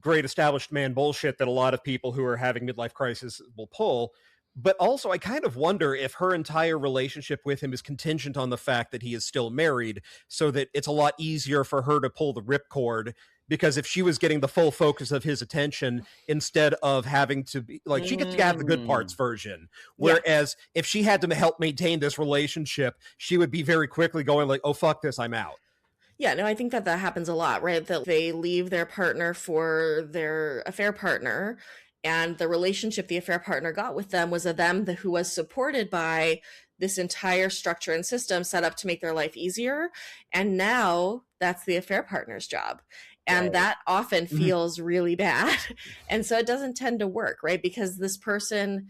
great established man bullshit that a lot of people who are having midlife crisis will pull. But also, I kind of wonder if her entire relationship with him is contingent on the fact that he is still married, so that it's a lot easier for her to pull the ripcord. Because if she was getting the full focus of his attention instead of having to be like, she gets to have the good parts version. Yeah. Whereas if she had to help maintain this relationship, she would be very quickly going like, oh, fuck this, I'm out. Yeah, no, I think that happens a lot, right? That they leave their partner for their affair partner, and the relationship the affair partner got with them was who was supported by this entire structure and system set up to make their life easier. And now that's the affair partner's job. And that often feels really bad. And so it doesn't tend to work, right? Because this person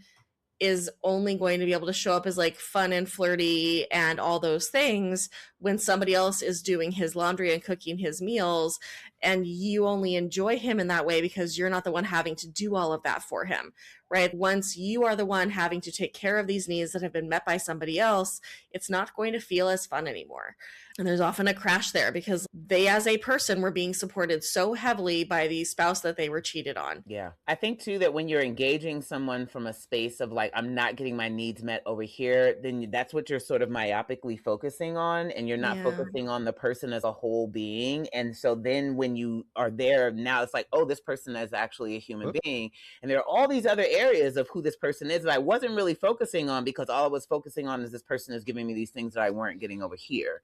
is only going to be able to show up as like fun and flirty and all those things when somebody else is doing his laundry and cooking his meals, and you only enjoy him in that way because you're not the one having to do all of that for him, right? Once you are the one having to take care of these needs that have been met by somebody else, it's not going to feel as fun anymore. And there's often a crash there because they as a person were being supported so heavily by the spouse that they were cheated on. Yeah. I think too that when you're engaging someone from a space of like, I'm not getting my needs met over here, then that's what you're sort of myopically focusing on, and you're not focusing on the person as a whole being. And so then when you are there, now it's like, oh, this person is actually a human being. And there are all these other areas of who this person is that I wasn't really focusing on, because all I was focusing on is this person is giving me these things that I weren't getting over here.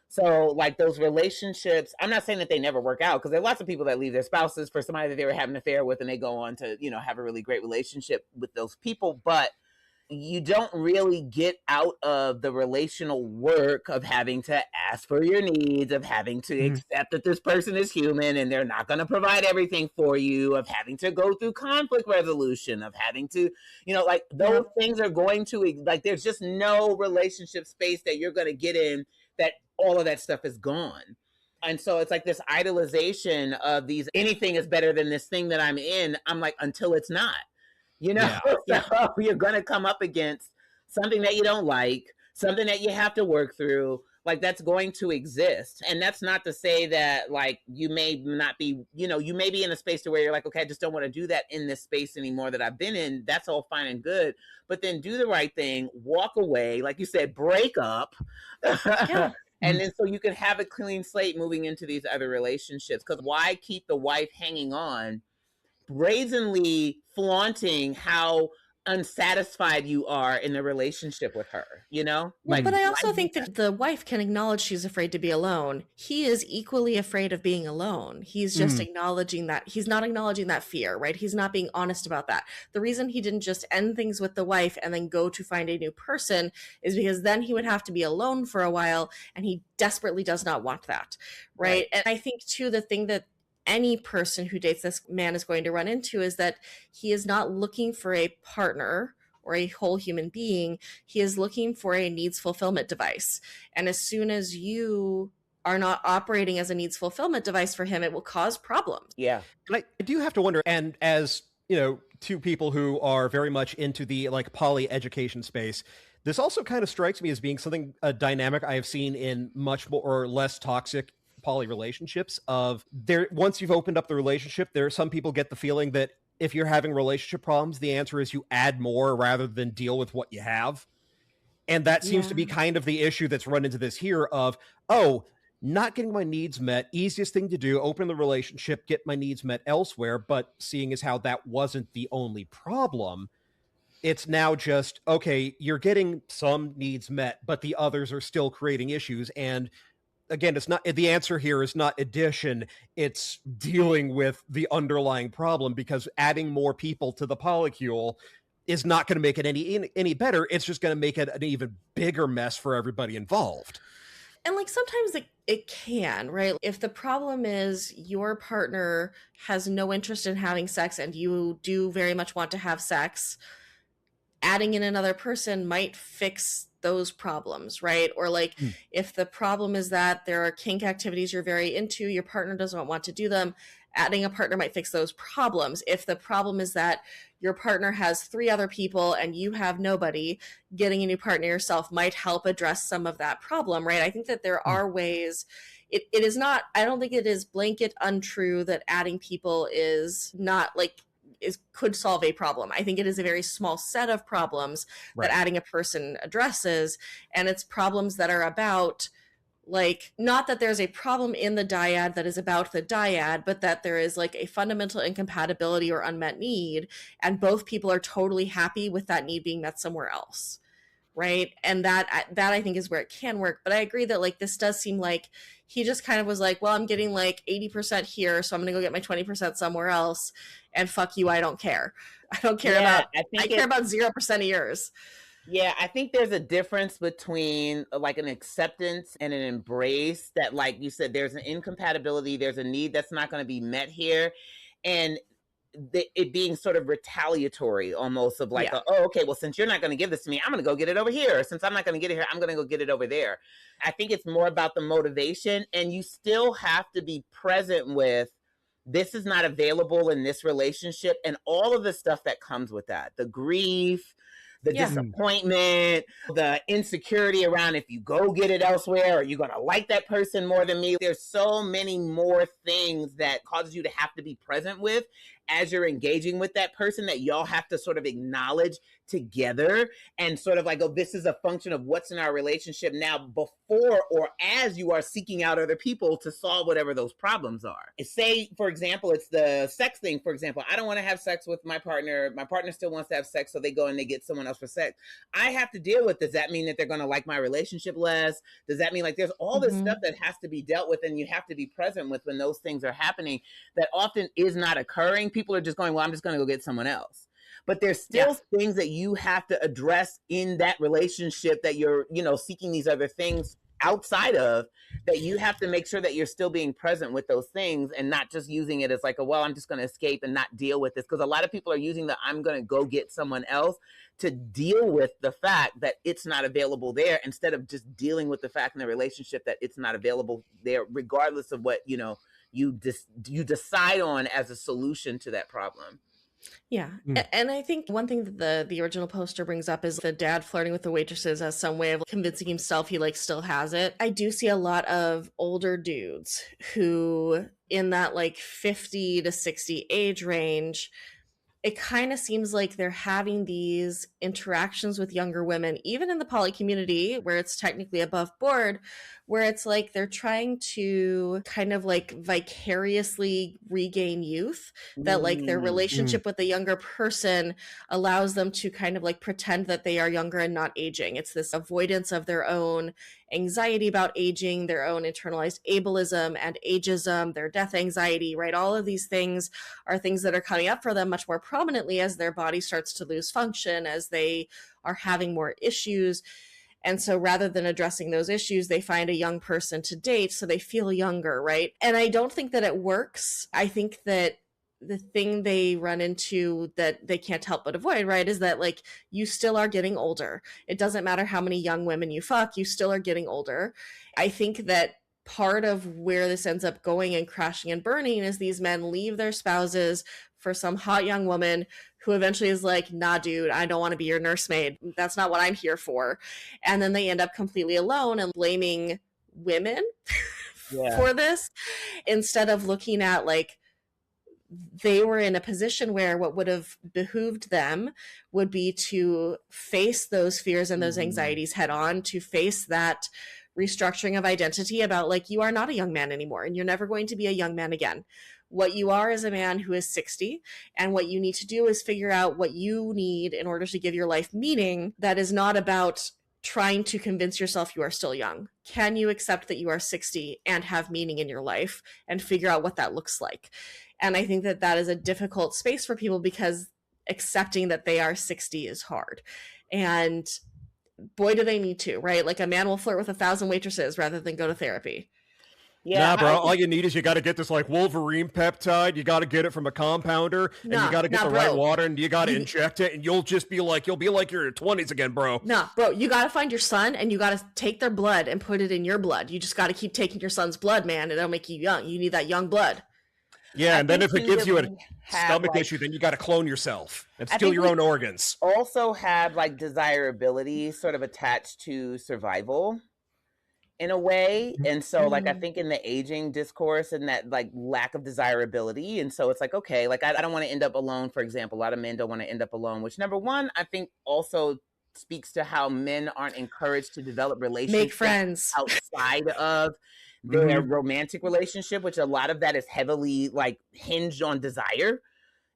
So like those relationships, I'm not saying that they never work out, because there are lots of people that leave their spouses for somebody that they were having an affair with, and they go on to, you know, have a really great relationship with those people. But you don't really get out of the relational work of having to ask for your needs, of having to accept that this person is human and they're not going to provide everything for you, of having to go through conflict resolution, of having to, you know, like those things are going to, like, there's just no relationship space that you're going to get in that all of that stuff is gone. And so it's like this idolization of anything is better than this thing that I'm in. I'm like, until it's not. You know, so you're going to come up against something that you don't like, something that you have to work through. Like, that's going to exist. And that's not to say that, like, you may not be, you know, you may be in a space to where you're like, okay, I just don't want to do that in this space anymore that I've been in. That's all fine and good. But then do the right thing, walk away, like you said, break up. And then so you can have a clean slate moving into these other relationships. Because why keep the wife hanging on, brazenly flaunting how unsatisfied you are in the relationship with her, you know? Well, like, but I also think that the wife can acknowledge she's afraid to be alone. He is equally afraid of being alone. He's just acknowledging that. He's not acknowledging that fear, right? He's not being honest about that. The reason he didn't just end things with the wife and then go to find a new person is because then he would have to be alone for a while, and he desperately does not want that, right? And I think, too, the thing that any person who dates this man is going to run into is that he is not looking for a partner or a whole human being. He is looking for a needs fulfillment device. And as soon as you are not operating as a needs fulfillment device for him, it will cause problems. Yeah. And I do have to wonder, and as, you know, two people who are very much into the like poly education space, this also kind of strikes me as being a dynamic I have seen in much more or less toxic poly relationships. Of there, once you've opened up the relationship, there are some people get the feeling that if you're having relationship problems, the answer is you add more rather than deal with what you have. And that seems to be kind of the issue that's run into this here of, oh, not getting my needs met, easiest thing to do, open the relationship, get my needs met elsewhere. But seeing as how that wasn't the only problem, it's now just, okay, you're getting some needs met, but the others are still creating issues. And again, it's not, the answer here is not addition, it's dealing with the underlying problem, because adding more people to the polycule is not going to make it any better. It's just going to make it an even bigger mess for everybody involved. And like sometimes it can, right? If the problem is your partner has no interest in having sex and you do very much want to have sex, adding in another person might fix those problems, right? Or like if the problem is that there are kink activities you're very into, your partner doesn't want to do them, adding a partner might fix those problems. If the problem is that your partner has 3 other people and you have nobody, getting a new partner yourself might help address some of that problem, right? I think that there are ways. It is not, I don't think it is blanket untrue that adding people is not like, could solve a problem. I think it is a very small set of problems that adding a person addresses, and it's problems that are about, like, not that there's a problem in the dyad that is about the dyad, but that there is like a fundamental incompatibility or unmet need, and both people are totally happy with that need being met somewhere else, right? And that I think is where it can work. But I agree that like this does seem like he just kind of was like, well, I'm getting like 80% here, so I'm gonna go get my 20% somewhere else, and fuck you, I don't care. I don't care about, I care about 0% of yours. Yeah, I think there's a difference between like an acceptance and an embrace that, like you said, there's an incompatibility, there's a need that's not going to be met here. And it being sort of retaliatory almost of like, oh, okay, well, since you're not going to give this to me, I'm going to go get it over here. Since I'm not going to get it here, I'm going to go get it over there. I think it's more about the motivation, and you still have to be present with, this is not available in this relationship, and all of the stuff that comes with that, the grief, the disappointment, the insecurity around if you go get it elsewhere, are you going to like that person more than me? There's so many more things that causes you to have to be present with as you're engaging with that person, that y'all have to sort of acknowledge together and sort of like, oh, this is a function of what's in our relationship now, before or as you are seeking out other people to solve whatever those problems are. Say, for example, it's the sex thing. For example, I don't want to have sex with my partner. My partner still wants to have sex, so they go and they get someone else for sex. I have to deal with, does that mean that they're going to like my relationship less? Does that mean, like, there's all this stuff that has to be dealt with, and you have to be present with when those things are happening that often is not occurring. People are just going, well, I'm just going to go get someone else. But there's still things that you have to address in that relationship that you're, you know, seeking these other things outside of, that you have to make sure that you're still being present with those things and not just using it as like, oh, well, I'm just going to escape and not deal with this. Because a lot of people are using the I'm going to go get someone else to deal with the fact that it's not available there, instead of just dealing with the fact in the relationship that it's not available there, regardless of what, you know, you decide on as a solution to that problem. Yeah. And I think one thing that the original poster brings up is the dad flirting with the waitresses as some way of convincing himself he like still has it. I do see a lot of older dudes who, in that like 50 to 60 age range, it kind of seems like they're having these interactions with younger women, even in the poly community where it's technically above board, where it's like they're trying to kind of like vicariously regain youth, that like their relationship with the younger person allows them to kind of like pretend that they are younger and not aging. It's this avoidance of their own anxiety about aging, their own internalized ableism and ageism, their death anxiety, right? All of these things are things that are coming up for them much more prominently as their body starts to lose function, as they are having more issues. And so rather than addressing those issues, they find a young person to date so they feel younger, right? And I don't think that it works. I think that the thing they run into that they can't help but avoid, right, is that like you still are getting older. It doesn't matter how many young women you fuck, you still are getting older. I think that part of where this ends up going and crashing and burning is these men leave their spouses for some hot young woman who eventually is like, nah, dude, I don't want to be your nursemaid. That's not what I'm here for. And then they end up completely alone and blaming women for this, instead of looking at like, they were in a position where what would have behooved them would be to face those fears and those anxieties head on, to face that restructuring of identity about like, you are not a young man anymore and you're never going to be a young man again. What you are is a man who is 60, and what you need to do is figure out what you need in order to give your life meaning that is not about trying to convince yourself you are still young. Can you accept that you are 60 and have meaning in your life and figure out what that looks like? And I think that that is a difficult space for people, because accepting that they are 60 is hard. And boy, do they need to, right? Like a man will flirt with 1,000 waitresses rather than go to therapy. Yeah, Nah, bro. All you need is you got to get this like Wolverine peptide. You got to get it from a compounder, and you got to get the right water, and you got to inject it, and you'll be like you're in your 20s again, bro. Nah, bro. You got to find your son, and you got to take their blood and put it in your blood. You just got to keep taking your son's blood, man, and it'll make you young. You need that young blood. Yeah, and then if it gives you a stomach issue, then you got to clone yourself and steal your own organs. Also have like desirability sort of attached to survival in a way. And so like I think in the aging discourse and that like lack of desirability. And so it's like, okay, like I don't want to end up alone, for example. A lot of men don't want to end up alone, which number one, I think also speaks to how men aren't encouraged to develop relationships, make friends outside of their romantic relationship, which a lot of that is heavily like hinged on desire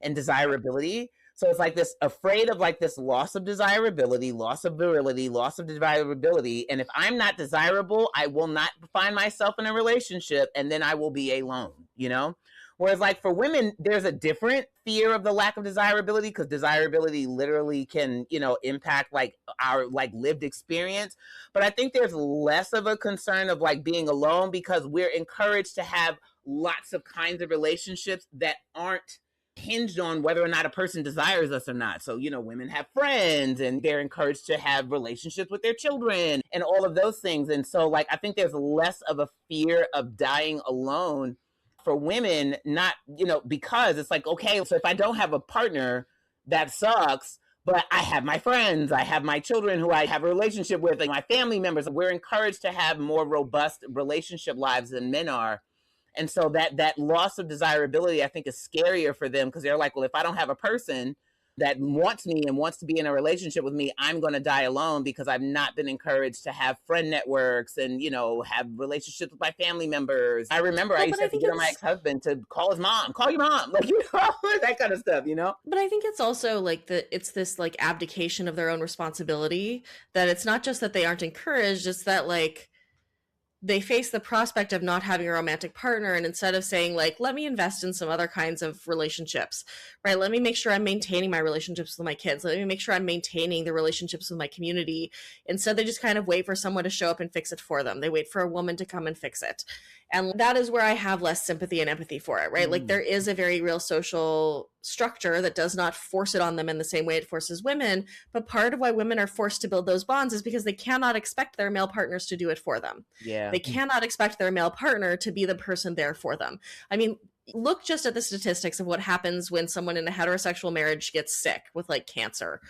and desirability. So it's like this afraid of like this loss of desirability, loss of virility, loss of desirability. And if I'm not desirable, I will not find myself in a relationship, and then I will be alone, you know? Whereas like for women, there's a different fear of the lack of desirability, because desirability literally can, you know, impact like our like lived experience. But I think there's less of a concern of like being alone, because we're encouraged to have lots of kinds of relationships that aren't hinged on whether or not a person desires us or not. So, you know, women have friends, and they're encouraged to have relationships with their children and all of those things. And so like I think there's less of a fear of dying alone for women, not, you know, because it's like, okay, so if I don't have a partner, that sucks, but I have my friends, I have my children who I have a relationship with, like my family members. We're encouraged to have more robust relationship lives than men are. And so that loss of desirability, I think, is scarier for them, because they're like, well, if I don't have a person that wants me and wants to be in a relationship with me, I'm going to die alone, because I've not been encouraged to have friend networks and, you know, have relationships with my family members. I remember I used to have to get on my ex-husband to call his mom, call your mom, like, you know, that kind of stuff, you know? But I think it's also like it's this like abdication of their own responsibility, that it's not just that they aren't encouraged, it's that like they face the prospect of not having a romantic partner, and instead of saying like, let me invest in some other kinds of relationships, right? Let me make sure I'm maintaining my relationships with my kids. Let me make sure I'm maintaining the relationships with my community. Instead, they just kind of wait for someone to show up and fix it for them. They wait for a woman to come and fix it. And that is where I have less sympathy and empathy for it, right? Like there is a very real social structure that does not force it on them in the same way it forces women. But part of why women are forced to build those bonds is because they cannot expect their male partners to do it for them. Yeah. They cannot expect their male partner to be the person there for them. I mean, look just at the statistics of what happens when someone in a heterosexual marriage gets sick with like cancer.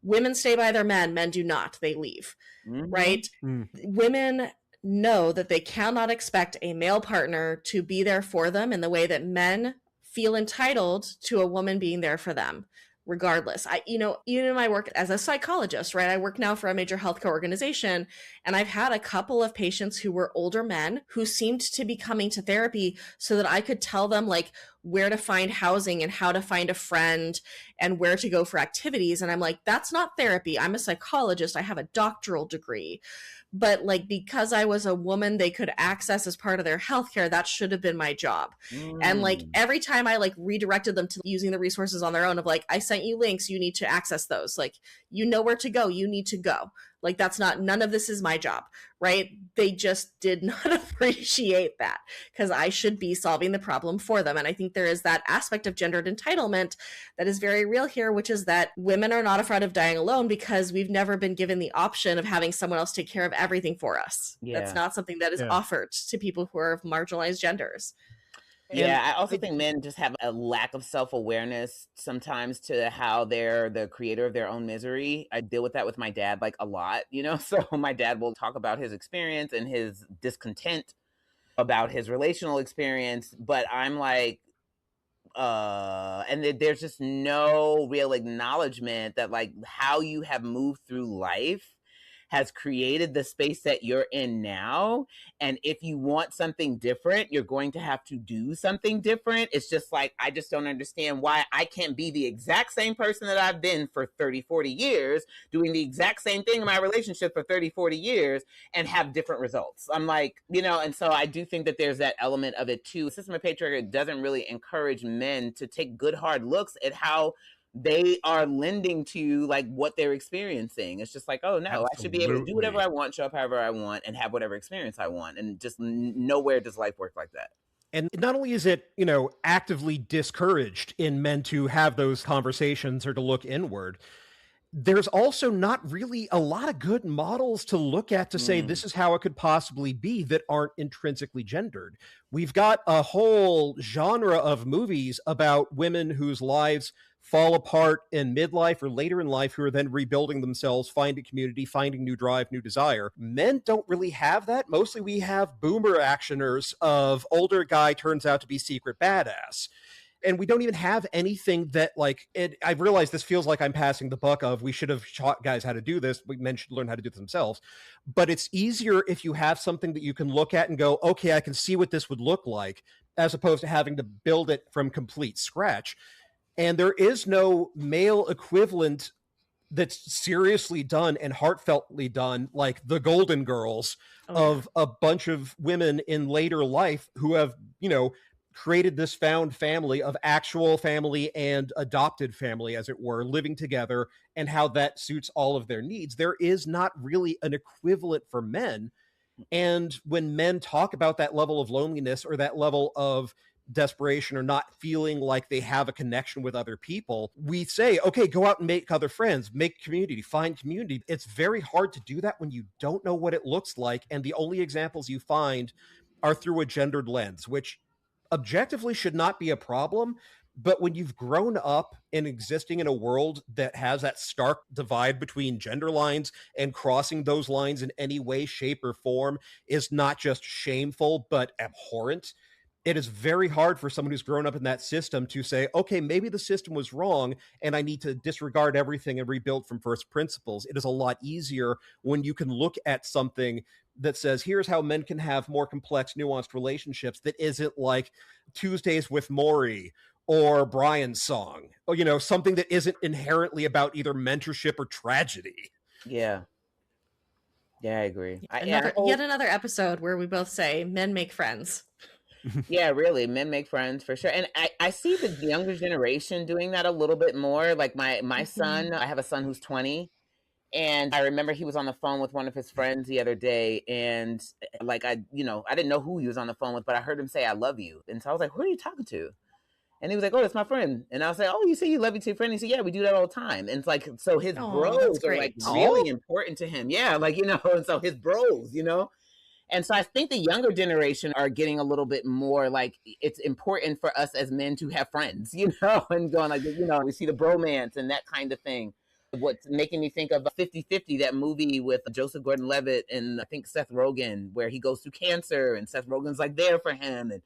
Women stay by their men do not. They leave, right? Women know that they cannot expect a male partner to be there for them in the way that men feel entitled to a woman being there for them, regardless. You know, even in my work as a psychologist, right? I work now for a major healthcare organization, and I've had a couple of patients who were older men who seemed to be coming to therapy so that I could tell them like where to find housing and how to find a friend and where to go for activities. And I'm like, that's not therapy. I'm a psychologist. I have a doctoral degree. But like, because I was a woman they could access as part of their healthcare, that should have been my job. And like every time I like redirected them to using the resources on their own of like, I sent you links, you need to access those. Like, you know where to go, you need to go. Like, that's not, none of this is my job, right? They just did not appreciate that, because I should be solving the problem for them. And I think there is that aspect of gendered entitlement that is very real here, which is that women are not afraid of dying alone because we've never been given the option of having someone else take care of everything for us. That's not something that is offered to people who are of marginalized genders. Yeah, I also think men just have a lack of self-awareness sometimes to how they're the creator of their own misery. I deal with that with my dad like a lot, you know? So my dad will talk about his experience and his discontent about his relational experience, but I'm like, and there's just no real acknowledgement that like how you have moved through life has created the space that you're in now. And if you want something different, you're going to have to do something different. It's just like, I just don't understand why I can't be the exact same person that I've been for 30, 40 years, doing the exact same thing in my relationship for 30, 40 years and have different results. I'm like, you know, and so I do think that there's that element of it too. The system of patriarchy doesn't really encourage men to take good hard looks at how they are lending to like what they're experiencing. It's just like, oh no, I should be able to do whatever I want, show up however I want, and have whatever experience I want. And just nowhere does life work like that. And not only is it, you know, actively discouraged in men to have those conversations or to look inward, there's also not really a lot of good models to look at to say this is how it could possibly be that aren't intrinsically gendered. We've got a whole genre of movies about women whose lives fall apart in midlife or later in life who are then rebuilding themselves, finding community, finding new drive, new desire. Men don't really have that. Mostly we have boomer actioners of older guy turns out to be secret badass. And we don't even have anything that like it. I realize this feels like I'm passing the buck of we should have taught guys how to do this. Men should learn how to do it themselves. But it's easier if you have something that you can look at and go, okay, I can see what this would look like, as opposed to having to build it from complete scratch. And there is no male equivalent that's seriously done and heartfeltly done, like the Golden Girls of a bunch of women in later life who have, you know, created this found family of actual family and adopted family, as it were, living together, and how that suits all of their needs. There is not really an equivalent for men. And when men talk about that level of loneliness or that level of desperation or not feeling like they have a connection with other people, we say, okay, go out and make other friends, make community, find community. It's very hard to do that when you don't know what it looks like. And the only examples you find are through a gendered lens, which objectively should not be a problem. But when you've grown up and existing in a world that has that stark divide between gender lines, and crossing those lines in any way, shape, or form is not just shameful, but abhorrent, it is very hard for someone who's grown up in that system to say, okay, maybe the system was wrong and I need to disregard everything and rebuild from first principles. It is a lot easier when you can look at something that says, here's how men can have more complex, nuanced relationships that isn't like Tuesdays with Maury or Brian's Song, or, you know, something that isn't inherently about either mentorship or tragedy. Yeah. Yeah, I agree. Yet another episode where we both say men make friends. Yeah, really. Men make friends for sure. And I see the younger generation doing that a little bit more. Like my son, I have a son who's 20. And I remember he was on the phone with one of his friends the other day. And like, I didn't know who he was on the phone with, but I heard him say, I love you. And so I was like, who are you talking to? And he was like, oh, that's my friend. And I was like, oh, you say you love you to your friend? He said, yeah, we do that all the time. And it's like, so his bros are like really important to him. Yeah, like, you know, and so his bros, you know. And so I think the younger generation are getting a little bit more like it's important for us as men to have friends, you know, and going like, you know, we see the bromance and that kind of thing. What's making me think of 50-50, that movie with Joseph Gordon-Levitt and I think Seth Rogen, where he goes through cancer and Seth Rogen's like there for him. And,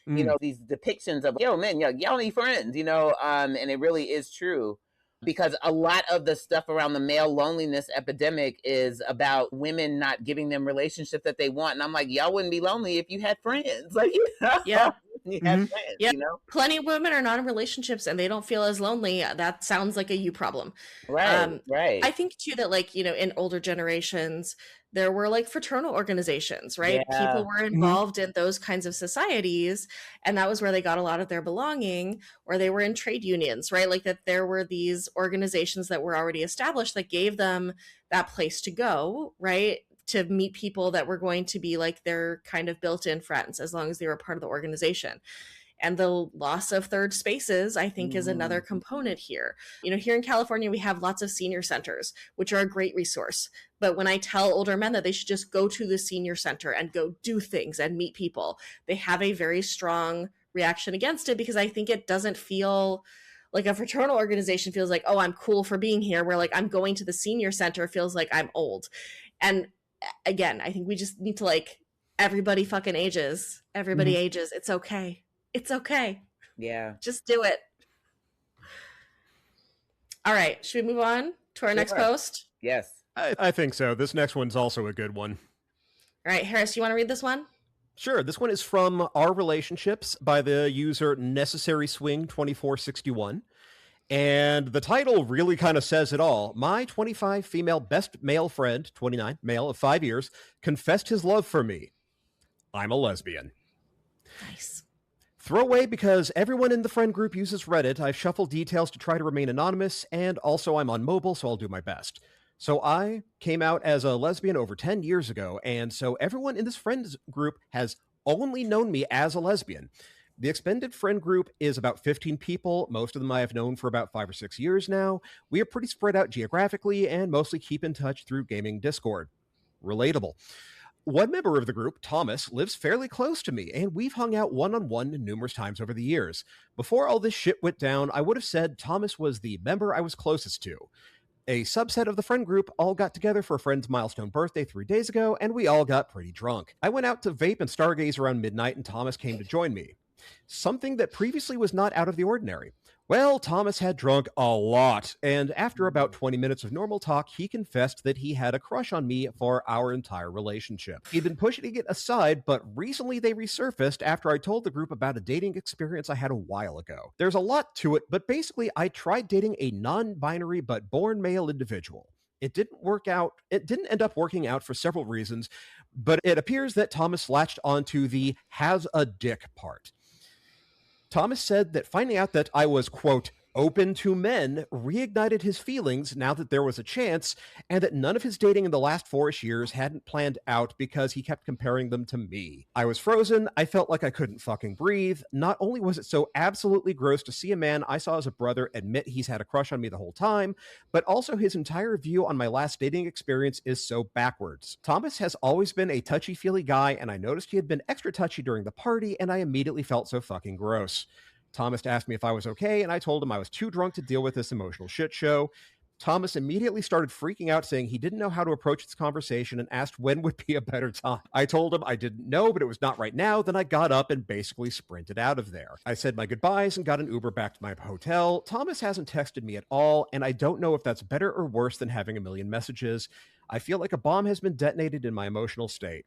you know, these depictions of, yo, man, y'all need friends, you know, and it really is true. Because a lot of the stuff around the male loneliness epidemic is about women not giving them relationships that they want. And I'm like, y'all wouldn't be lonely if you had friends. Like, you know? Yeah. You have friends, you know? Plenty of women are not in relationships and they don't feel as lonely. That sounds like a you problem. Right, right. I think too that, like, you know, in older generations, there were like fraternal organizations, right? Yeah. People were involved in those kinds of societies, and that was where they got a lot of their belonging, or they were in trade unions, right? Like that there were these organizations that were already established that gave them that place to go, right? To meet people that were going to be like their kind of built-in friends as long as they were part of the organization. And the loss of third spaces, I think, is another component here. You know, here in California, we have lots of senior centers, which are a great resource. But when I tell older men that they should just go to the senior center and go do things and meet people, they have a very strong reaction against it, because I think it doesn't feel like a fraternal organization feels like, oh, I'm cool for being here. Where like I'm going to the senior center feels like I'm old. And again, I think we just need to like, everybody fucking ages. Everybody ages. It's okay. It's okay. Yeah. Just do it. All right. Should we move on to our next post? Yes. I think so. This next one's also a good one. All right, Harris, you want to read this one? Sure. This one is from Our Relationships by the user Necessary Swing 2461. And the title really kind of says it all. My 25 female best male friend, 29 male of 5 years, confessed his love for me. I'm a lesbian. Nice. Throwaway because everyone in the friend group uses Reddit. I've shuffled details to try to remain anonymous, and also I'm on mobile, so I'll do my best. So I came out as a lesbian over 10 years ago, and so everyone in this friends group has only known me as a lesbian. The expanded friend group is about 15 people. Most of them I have known for about 5 or 6 years now. We are pretty spread out geographically and mostly keep in touch through gaming Discord. Relatable. One member of the group, Thomas, lives fairly close to me, and we've hung out one-on-one numerous times over the years. Before all this shit went down, I would have said Thomas was the member I was closest to. A subset of the friend group all got together for a friend's milestone birthday 3 days ago, and we all got pretty drunk. I went out to vape and stargaze around midnight, and Thomas came to join me. Something that previously was not out of the ordinary. Well, Thomas had drunk a lot, and after about 20 minutes of normal talk, he confessed that he had a crush on me for our entire relationship. He'd been pushing it aside, but recently they resurfaced after I told the group about a dating experience I had a while ago. There's a lot to it, but basically I tried dating a non-binary but born male individual. It didn't work out. It didn't end up working out for several reasons, but it appears that Thomas latched onto the has a dick part. Thomas said that finding out that I was, quote, open to men reignited his feelings now that there was a chance, and that none of his dating in the last 4-ish years hadn't planned out because he kept comparing them to me. I was frozen. I felt like I couldn't fucking breathe. Not only was it so absolutely gross to see a man I saw as a brother admit he's had a crush on me the whole time, but also his entire view on my last dating experience is so backwards. Thomas has always been a touchy-feely guy, and I noticed he had been extra touchy during the party, and I immediately felt so fucking gross. Thomas asked me if I was okay, and I told him I was too drunk to deal with this emotional shit show. Thomas immediately started freaking out, saying he didn't know how to approach this conversation and asked when would be a better time. I told him I didn't know, but it was not right now. Then I got up and basically sprinted out of there. I said my goodbyes and got an Uber back to my hotel. Thomas hasn't texted me at all, and I don't know if that's better or worse than having a million messages. I feel like a bomb has been detonated in my emotional state.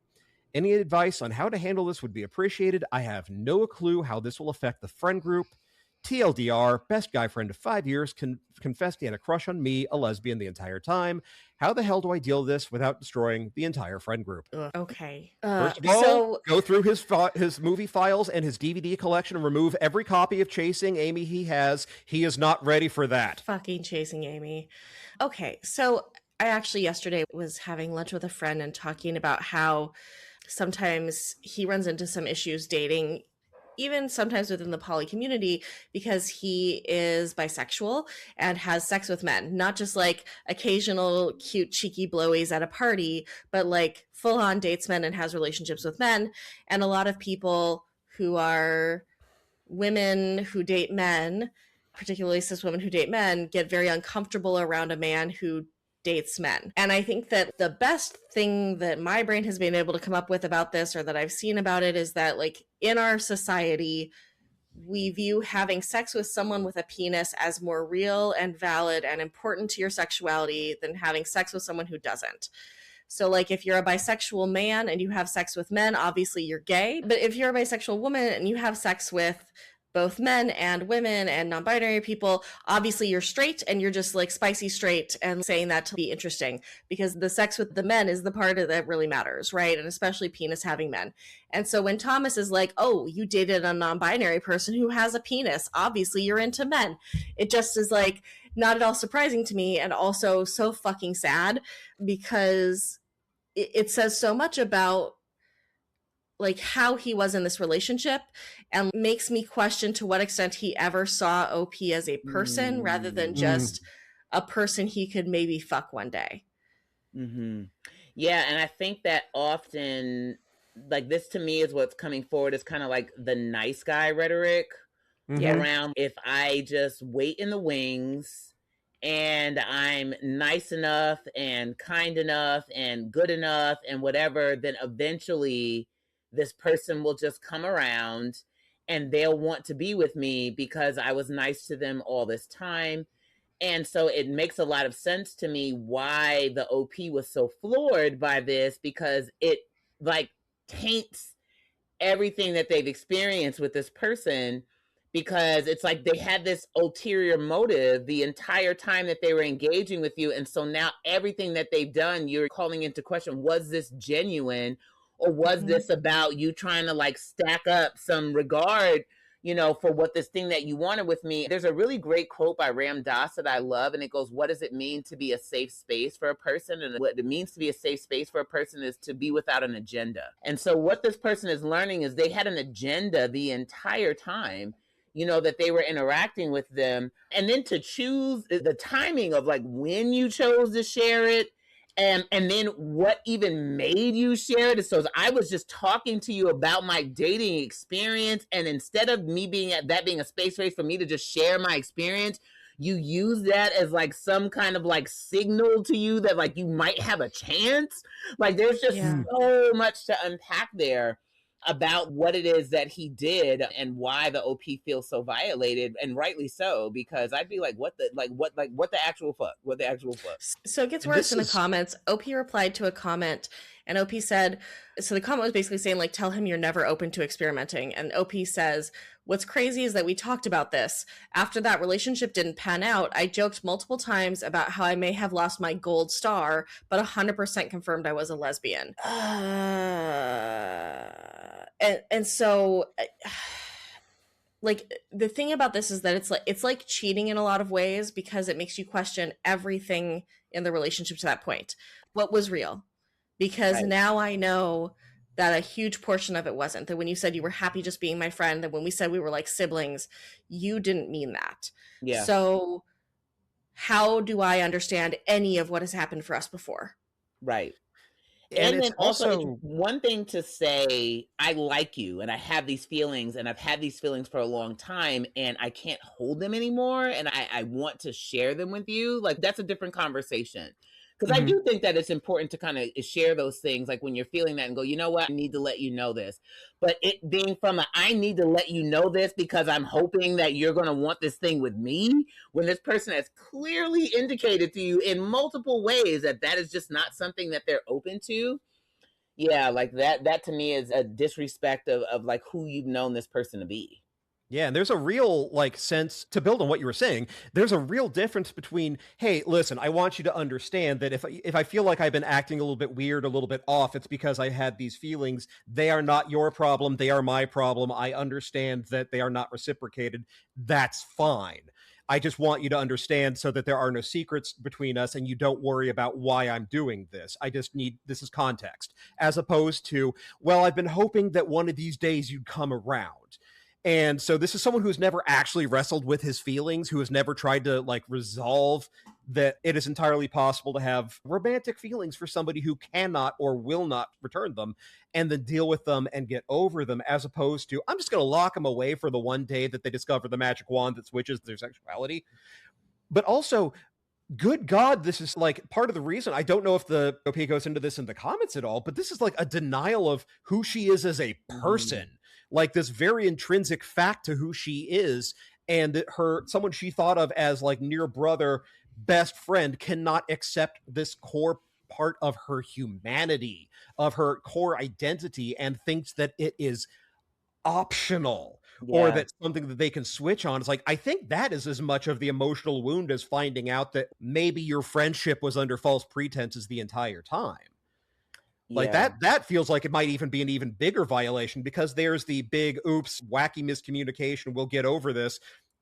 Any advice on how to handle this would be appreciated. I have no clue how this will affect the friend group. TLDR, best guy friend of 5 years, confessed he had a crush on me, a lesbian, the entire time. How the hell do I deal with this without destroying the entire friend group? Okay. First of all, go through his movie files and his DVD collection and remove every copy of Chasing Amy he has. He is not ready for that. Fucking Chasing Amy. Okay, so I actually yesterday was having lunch with a friend and talking about how sometimes he runs into some issues dating, even sometimes within the poly community, because he is bisexual and has sex with men, not just like occasional cute cheeky blowies at a party, but like full on dates men and has relationships with men. And a lot of people who are women who date men, particularly cis women who date men, get very uncomfortable around a man who dates men. And I think that the best thing that my brain has been able to come up with about this, or that I've seen about it, is that like in our society, we view having sex with someone with a penis as more real and valid and important to your sexuality than having sex with someone who doesn't. So like if you're a bisexual man and you have sex with men, obviously you're gay. But if you're a bisexual woman and you have sex with both men and women and non-binary people, obviously you're straight and you're just like spicy straight and saying that to be interesting, because the sex with the men is the part that really matters, right? And especially penis having men. And so when Thomas is like, oh, you dated a non-binary person who has a penis, obviously you're into men, it just is like not at all surprising to me, and also so fucking sad, because it says so much about like how he was in this relationship, and makes me question to what extent he ever saw OP as a person rather than just a person he could maybe fuck one day. Mm-hmm. Yeah, and I think that often, like, this to me is what's coming forward is kind of like the nice guy rhetoric around, if I just wait in the wings and I'm nice enough and kind enough and good enough and whatever, then eventually this person will just come around and they'll want to be with me because I was nice to them all this time. And so it makes a lot of sense to me why the OP was so floored by this, because it like taints everything that they've experienced with this person, because it's like they had this ulterior motive the entire time that they were engaging with you. And so now everything that they've done, you're calling into question, was this genuine? Or was this about you trying to like stack up some regard for what this thing that you wanted with me. There's a really great quote by Ram Dass that I love, and it goes, what does it mean to be a safe space for a person? And what it means to be a safe space for a person is to be without an agenda. And so what this person is learning is they had an agenda the entire time, that they were interacting with them. And then to choose the timing of like when you chose to share it, and then what even made you share it. So I was just talking to you about my dating experience, and instead of me being a space for me to just share my experience, you use that as like some kind of like signal to you that like you might have a chance. Like there's just so much to unpack there about what it is that he did and why the OP feels so violated, and rightly so, because I'd be like, what the actual fuck? So it gets worse in the comments. OP replied to a comment, and OP said, so the comment was basically saying like, tell him you're never open to experimenting. And OP says, what's crazy is that we talked about this. After that relationship didn't pan out, I joked multiple times about how I may have lost my gold star, but 100% confirmed I was a lesbian. And so like the thing about this is that it's like cheating in a lot of ways, because it makes you question everything in the relationship to that point. What was real? Because now I know that a huge portion of it wasn't. That when you said you were happy just being my friend, that when we said we were like siblings, you didn't mean that. Yeah. So how do I understand any of what has happened for us before? Right. And then also, it's one thing to say, I like you and I have these feelings and I've had these feelings for a long time and I can't hold them anymore and I want to share them with you. Like, that's a different conversation. Because I do think that it's important to kind of share those things, like when you're feeling that and go, you know what, I need to let you know this. But it being from I need to let you know this because I'm hoping that you're going to want this thing with me, when this person has clearly indicated to you in multiple ways that is just not something that they're open to. Yeah, like that to me is a disrespect of like who you've known this person to be. Yeah, and there's a real, like, sense, to build on what you were saying, there's a real difference between, hey, listen, I want you to understand that if I feel like I've been acting a little bit weird, a little bit off, it's because I had these feelings. They are not your problem. They are my problem. I understand that they are not reciprocated. That's fine. I just want you to understand so that there are no secrets between us and you don't worry about why I'm doing this. I just need, this is context. As opposed to, well, I've been hoping that one of these days you'd come around. And so this is someone who's never actually wrestled with his feelings, who has never tried to like resolve that it is entirely possible to have romantic feelings for somebody who cannot or will not return them, and then deal with them and get over them, as opposed to, I'm just going to lock them away for the one day that they discover the magic wand that switches their sexuality. But also, good God, this is like part of the reason. I don't know if the OP goes into this in the comments at all, but this is like a denial of who she is as a person. Like this very intrinsic fact to who she is, and that someone she thought of as like near brother, best friend, cannot accept this core part of her humanity, of her core identity, and thinks that it is optional. Yeah. Or that's something that they can switch on. It's like, I think that is as much of the emotional wound as finding out that maybe your friendship was under false pretenses the entire time. Like that feels like it might even be an even bigger violation, because there's the big oops, wacky miscommunication, we'll get over this,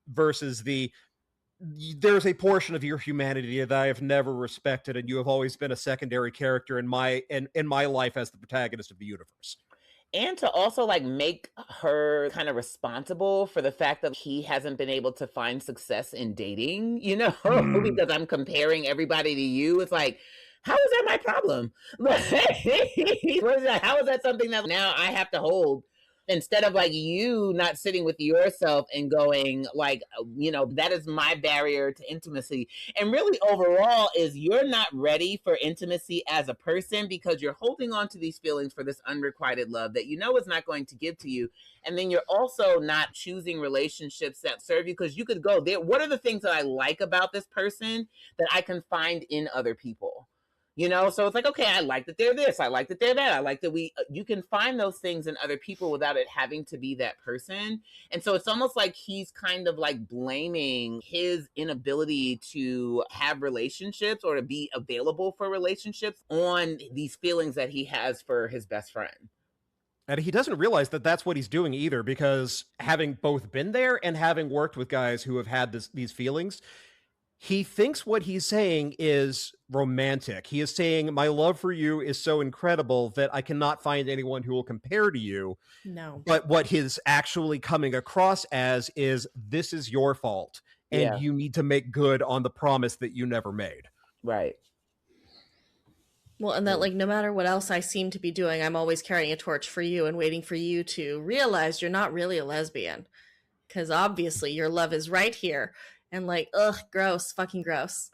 versus there's a portion of your humanity that I have never respected, and you have always been a secondary character in my life as the protagonist of the universe. And to also like make her kind of responsible for the fact that he hasn't been able to find success in dating, because I'm comparing everybody to you. It's like, how is that my problem? How is that something that now I have to hold, instead of like you not sitting with yourself and going like, that is my barrier to intimacy. And really overall is you're not ready for intimacy as a person, because you're holding on to these feelings for this unrequited love that is not going to give to you. And then you're also not choosing relationships that serve you, because you could go there. What are the things that I like about this person that I can find in other people? So it's like, okay, I like that they're this, I like that they're that, I like that you can find those things in other people without it having to be that person. And so it's almost like he's kind of like blaming his inability to have relationships or to be available for relationships on these feelings that he has for his best friend. And he doesn't realize that that's what he's doing either, because having both been there and having worked with guys who have had these feelings, he thinks what he's saying is romantic. He is saying, my love for you is so incredible that I cannot find anyone who will compare to you. No. But what he's actually coming across as is, this is your fault, and you need to make good on the promise that you never made. Right. Well, and that, like, no matter what else I seem to be doing, I'm always carrying a torch for you and waiting for you to realize you're not really a lesbian. Because obviously your love is right here. And like, ugh, gross, fucking gross.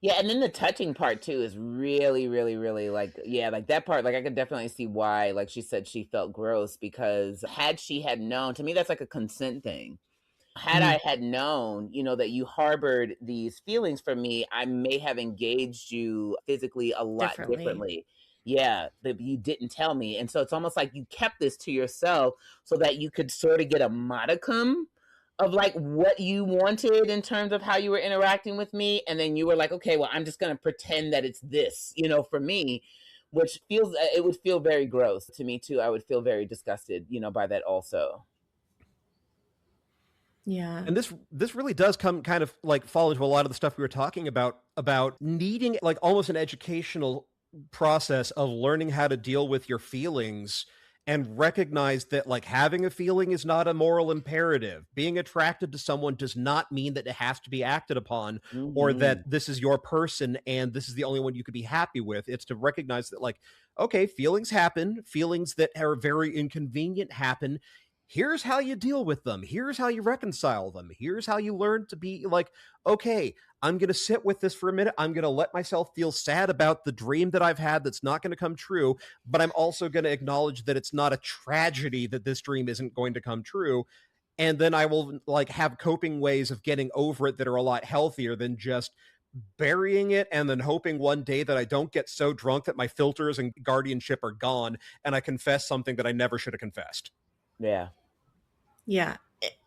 Yeah, and then the touching part too is really, really, really like, yeah, like that part, like I could definitely see why, like she said, she felt gross, because had she had known, to me, that's like a consent thing. Had I had known, you know, that you harbored these feelings for me, I may have engaged you physically a lot differently. Yeah, that you didn't tell me. And so it's almost like you kept this to yourself so that you could sort of get a modicum of like what you wanted in terms of how you were interacting with me. And then you were like, okay, well, I'm just going to pretend that it's this, you know, for me, which feels, it would feel very gross to me too. I would feel very disgusted, you know, by that also. Yeah. And this really does come kind of like fall into a lot of the stuff we were talking about needing like almost an educational process of learning how to deal with your feelings and recognize that like having a feeling is not a moral imperative. Being attracted to someone does not mean that it has to be acted upon or that this is your person and this is the only one you could be happy with. It's to recognize that like, okay, feelings happen, feelings that are very inconvenient happen. Here's how you deal with them. Here's how you reconcile them. Here's how you learn to be like, okay, I'm going to sit with this for a minute. I'm going to let myself feel sad about the dream that I've had that's not going to come true, but I'm also going to acknowledge that it's not a tragedy that this dream isn't going to come true. And then I will like have coping ways of getting over it that are a lot healthier than just burying it and then hoping one day that I don't get so drunk that my filters and guardianship are gone and I confess something that I never should have confessed. Yeah. Yeah.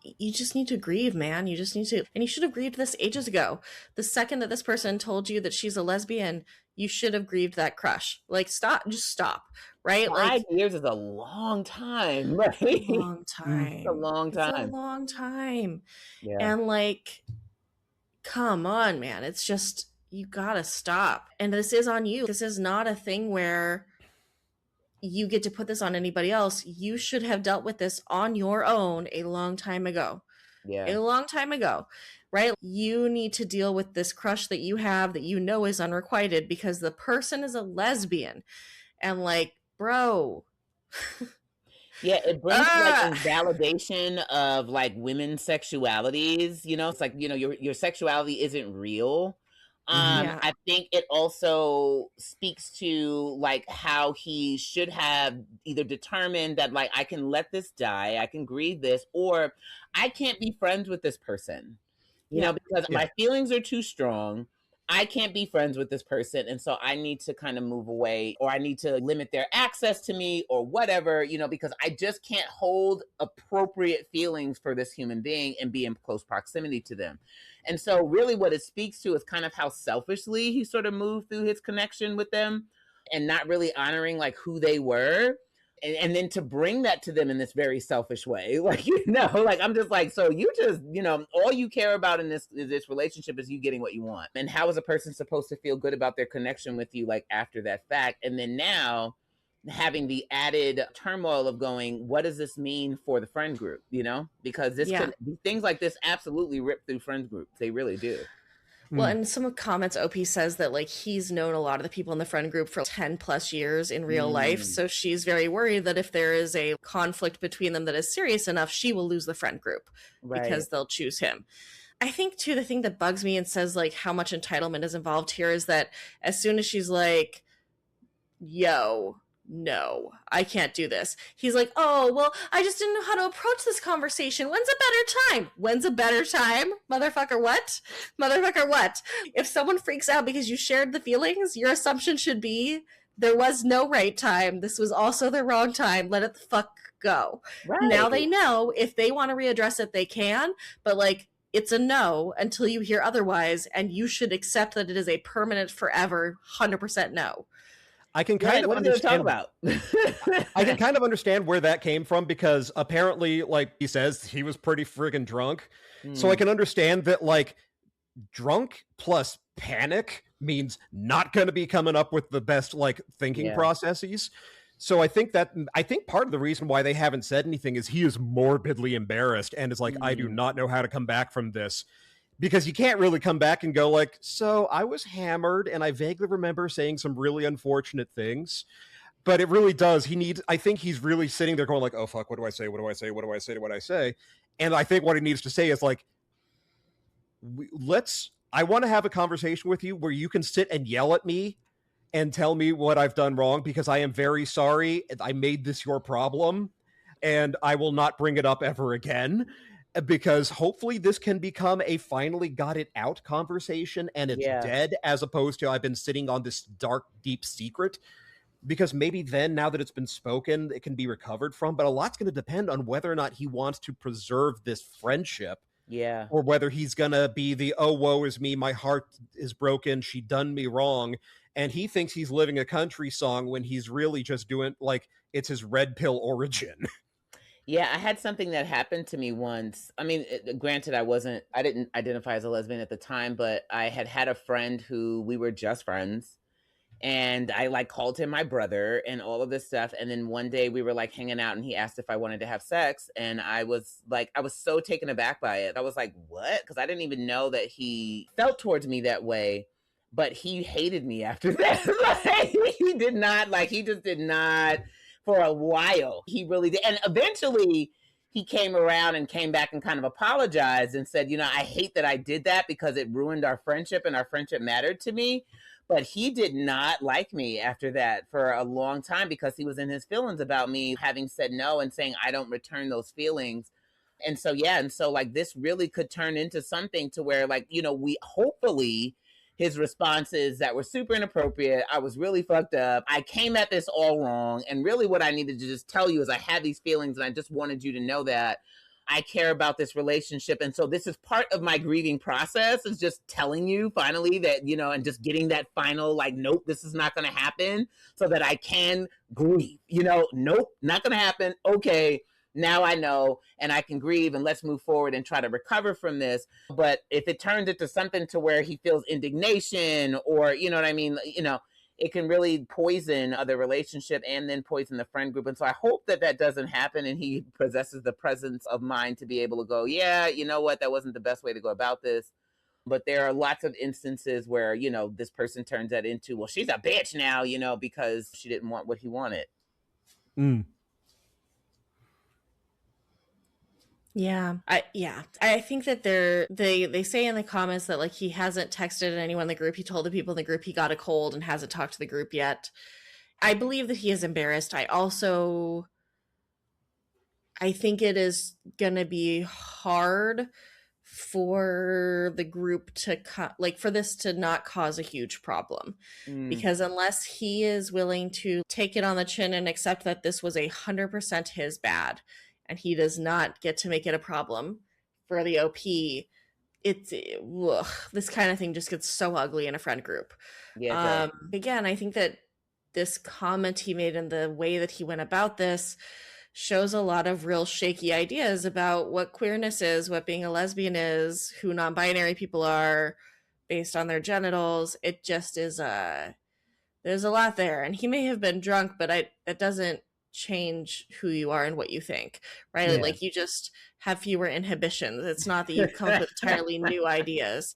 You just need to grieve, man. You just need to. And you should have grieved this ages ago. The second that this person told you that she's a lesbian, you should have grieved that crush. Like, stop. Just stop. Right? 5 like, years is a long time. Right? A long time. It's a long time. It's a long time. Yeah. And like, come on, man. It's just, you gotta stop. And this is on you. This is not a thing where you get to put this on anybody else. You should have dealt with this on your own a long time ago. Yeah. A long time ago, right? You need to deal with this crush that you have that you know is unrequited because the person is a lesbian. And like, bro. Yeah, it brings like validation of like women's sexualities, you know, it's like, you know, your sexuality isn't real. I think it also speaks to like how he should have either determined that like I can let this die, I can grieve this, or I can't be friends with this person, you know, because my feelings are too strong. I can't be friends with this person. And so I need to kind of move away, or I need to limit their access to me or whatever, you know, because I just can't hold appropriate feelings for this human being and be in close proximity to them. And so really what it speaks to is kind of how selfishly he sort of moved through his connection with them and not really honoring like who they were. And then to bring that to them in this very selfish way, like, you know, like, I'm just like, so you just, you know, all you care about in this relationship is you getting what you want. And how is a person supposed to feel good about their connection with you, like after that fact? And then now having the added turmoil of going, what does this mean for the friend group? You know, because this could, things like this absolutely rip through friend groups. They really do. Well, and some comments, OP says that like he's known a lot of the people in the friend group for 10 plus years in real life. So she's very worried that if there is a conflict between them that is serious enough, she will lose the friend group because they'll choose him. I think too, the thing that bugs me and says like how much entitlement is involved here is that as soon as she's like, yo, no, I can't do this. He's like, oh, well, I just didn't know how to approach this conversation. When's a better time? When's a better time? Motherfucker, what? Motherfucker, what? If someone freaks out because you shared the feelings, your assumption should be there was no right time. This was also the wrong time. Let it the fuck go. Right. Now they know if they want to readdress it, they can. But like, it's a no until you hear otherwise. And you should accept that it is a permanent, forever, 100% no. I can You're kind like, of what are they talking understand. about? I can kind of understand where that came from because apparently, like he says, he was pretty friggin' drunk. So I can understand that, like, drunk plus panic means not going to be coming up with the best, like, thinking Yeah. processes. So I think part of the reason why they haven't said anything is he is morbidly embarrassed and is like, I do not know how to come back from this. Because you can't really come back and go like, so I was hammered and I vaguely remember saying some really unfortunate things. But it really does. I think he's really sitting there going like, oh, fuck, what do I say? What do I say? What do I say to what I say? And I think what he needs to say is like, I want to have a conversation with you where you can sit and yell at me and tell me what I've done wrong because I am very sorry. I made this your problem and I will not bring it up ever again because hopefully this can become a finally got it out conversation and it's dead as opposed to I've been sitting on this dark, deep secret. Because maybe then, now that it's been spoken, it can be recovered from. But a lot's going to depend on whether or not he wants to preserve this friendship. Yeah. Or whether he's going to be the, oh, woe is me, my heart is broken, she done me wrong. And he thinks he's living a country song when he's really just doing, like, it's his red pill origin. Yeah, I had something that happened to me once. I mean, granted, I didn't identify as a lesbian at the time, but I had a friend who we were just friends. And I like called him my brother and all of this stuff. And then one day we were like hanging out and he asked if I wanted to have sex. And I was so taken aback by it. I was like, what? Because I didn't even know that he felt towards me that way. But he hated me after that. Like, he just did not for a while. He really did. And eventually he came around and came back and kind of apologized and said, I hate that I did that because it ruined our friendship and our friendship mattered to me. But he did not like me after that for a long time because he was in his feelings about me having said no and saying I don't return those feelings. And so, like this really could turn into something to where like, we hopefully his responses that were super inappropriate. I was really fucked up. I came at this all wrong. And really what I needed to just tell you is I had these feelings and I just wanted you to know that I care about this relationship. And so this is part of my grieving process is just telling you finally that, and just getting that final, like, nope, this is not going to happen so that I can grieve, nope, not going to happen. Okay. Now I know and I can grieve and let's move forward and try to recover from this. But if it turns into something to where he feels indignation or, you know what I mean? It can really poison the relationship and then poison the friend group. And so I hope that doesn't happen and he possesses the presence of mind to be able to go, yeah, you know what, that wasn't the best way to go about this. But there are lots of instances where, this person turns that into, well, she's a bitch now, because she didn't want what he wanted. Yeah. I think that they say in the comments that like he hasn't texted anyone in the group. He told the people in the group he got a cold and hasn't talked to the group yet. I believe that he is embarrassed. I think it is gonna be hard for the group to for this to not cause a huge problem because unless he is willing to take it on the chin and accept that this was 100% his bad and he does not get to make it a problem for the OP, this kind of thing just gets so ugly in a friend group. Again, I think that this comment he made and the way that he went about this shows a lot of real shaky ideas about what queerness is, what being a lesbian is, who non-binary people are based on their genitals. It just is there's a lot there. And he may have been drunk, but that doesn't change who you are and what you think, right? Yeah. Like you just have fewer inhibitions. It's not that you come up with entirely new ideas.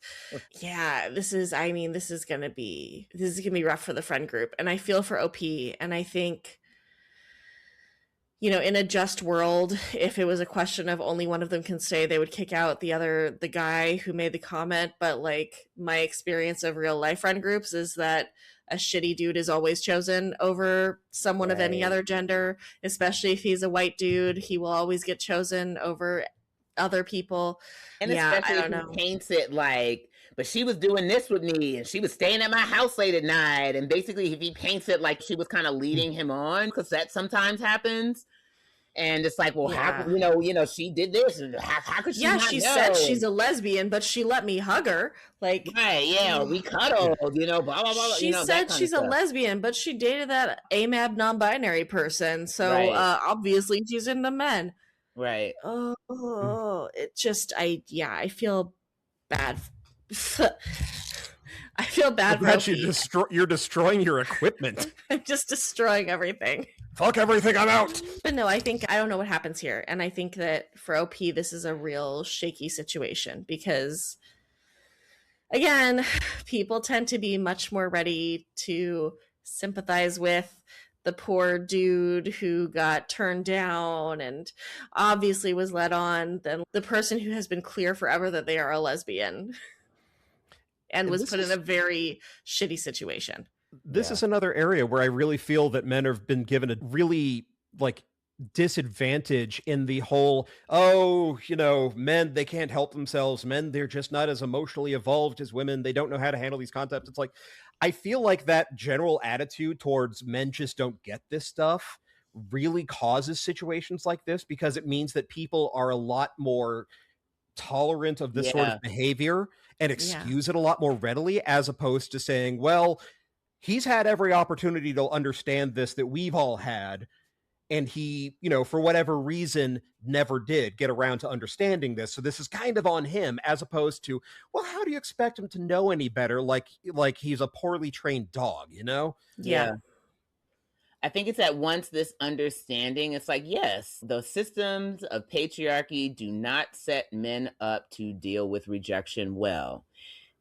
Yeah, this is gonna be rough for the friend group. And I feel for OP, and I think in a just world, if it was a question of only one of them can stay, they would kick out the guy who made the comment. But like my experience of real life friend groups is that a shitty dude is always chosen over someone of any other gender, especially if he's a white dude. He will always get chosen over other people. And especially if he paints it like, but she was doing this with me and she was staying at my house late at night. And basically if he paints it like she was kind of leading him on, because that sometimes happens, And it's like, well, how, Yeah. she did this, and how could she Yeah, not she know? said she's a lesbian, but she let me hug her. Like, Right, yeah, we cuddled, blah, blah, blah, she that said kind she's of a stuff. lesbian, but she dated that AMAB non-binary person. So Right. Obviously she's into men. Right. Oh, it just, I feel bad. I feel bad for OP. You're destroying your equipment. I'm just destroying everything. Fuck everything, I'm out. But no, I don't know what happens here. And I think that for OP, this is a real shaky situation because, again, people tend to be much more ready to sympathize with the poor dude who got turned down and obviously was led on than the person who has been clear forever that they are a lesbian and was put in a very shitty situation. This is another area where I really feel that men have been given a really disadvantage in the whole, men, they can't help themselves. Men, they're just not as emotionally evolved as women. They don't know how to handle these concepts. It's like, I feel like that general attitude towards men just don't get this stuff really causes situations like this, because it means that people are a lot more tolerant of this sort of behavior and excuse it a lot more readily, as opposed to saying, well, he's had every opportunity to understand this that we've all had, and he, for whatever reason, never did get around to understanding this. So this is kind of on him, as opposed to, well, how do you expect him to know any better? Like he's a poorly trained dog, Yeah. I think it's at once this understanding. It's like, yes, the systems of patriarchy do not set men up to deal with rejection well.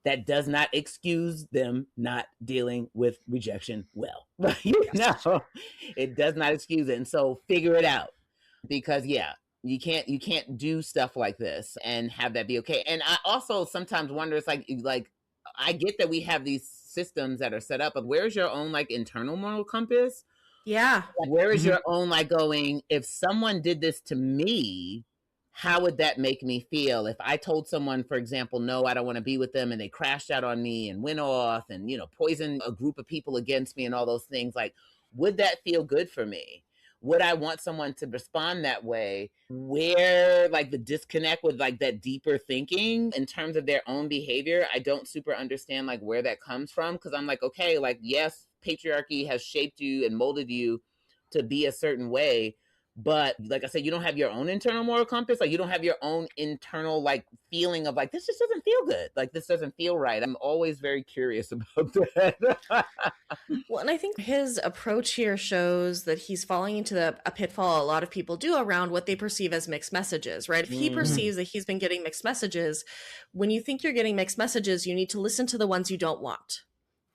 That does not excuse them not dealing with rejection well. It does not excuse it. And so figure it out, because you can't do stuff like this and have that be okay. And I also sometimes wonder, it's like I get that we have these systems that are set up, but where's your own internal moral compass? Yeah. Where is your own going, if someone did this to me, how would that make me feel? If I told someone, for example, no, I don't want to be with them, and they crashed out on me and went off and, poisoned a group of people against me and all those things, would that feel good for me? Would I want someone to respond that way? Where the disconnect with that deeper thinking in terms of their own behavior, I don't super understand where that comes from. Cause I'm okay, yes, patriarchy has shaped you and molded you to be a certain way. But like I said, you don't have your own internal moral compass. You don't have your own internal feeling of this just doesn't feel good. This doesn't feel right. I'm always very curious about that. Well, and I think his approach here shows that he's falling into a pitfall a lot of people do around what they perceive as mixed messages, right? If he perceives that he's been getting mixed messages, when you think you're getting mixed messages, you need to listen to the ones you don't want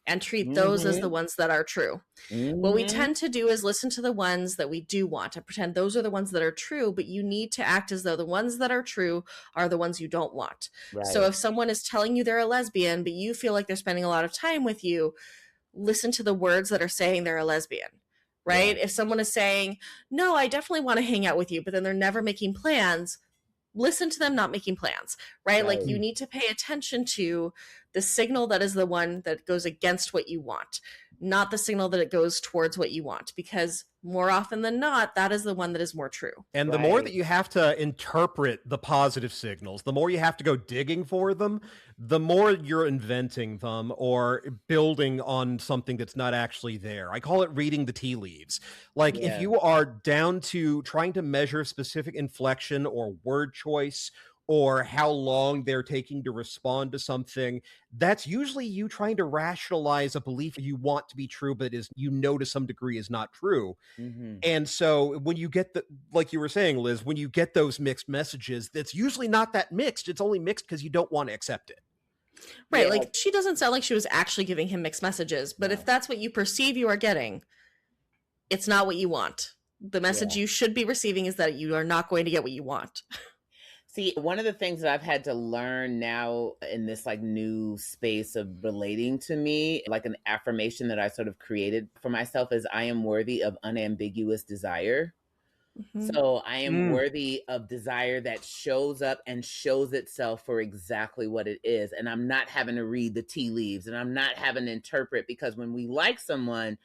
and treat those as the ones that are true. What we tend to do is listen to the ones that we do want and pretend those are the ones that are true, but you need to act as though the ones that are true are the ones you don't want. Right. So if someone is telling you they're a lesbian, but you feel like they're spending a lot of time with you, listen to the words that are saying they're a lesbian, right? Yeah. If someone is saying, no, I definitely want to hang out with you, but then they're never making plans, listen to them not making plans, right? You need to pay attention to the signal that is the one that goes against what you want, not the signal that it goes towards what you want, because more often than not, that is the one that is more true. And the more that you have to interpret the positive signals, the more you have to go digging for them, the more you're inventing them or building on something that's not actually there. I call it reading the tea leaves. If you are down to trying to measure specific inflection or word choice or how long they're taking to respond to something, that's usually you trying to rationalize a belief you want to be true, but is, to some degree is not true. And so when you get like you were saying, Liz, when you get those mixed messages, that's usually not that mixed. It's only mixed because you don't want to accept it. Right. She doesn't sound like she was actually giving him mixed messages, but if that's what you perceive you are getting, it's not what you want. The message you should be receiving is that you are not going to get what you want. See, one of the things that I've had to learn now in this new space of relating to me, an affirmation that I sort of created for myself, is I am worthy of unambiguous desire. So I am worthy of desire that shows up and shows itself for exactly what it is. And I'm not having to read the tea leaves and I'm not having to interpret, because when we like someone,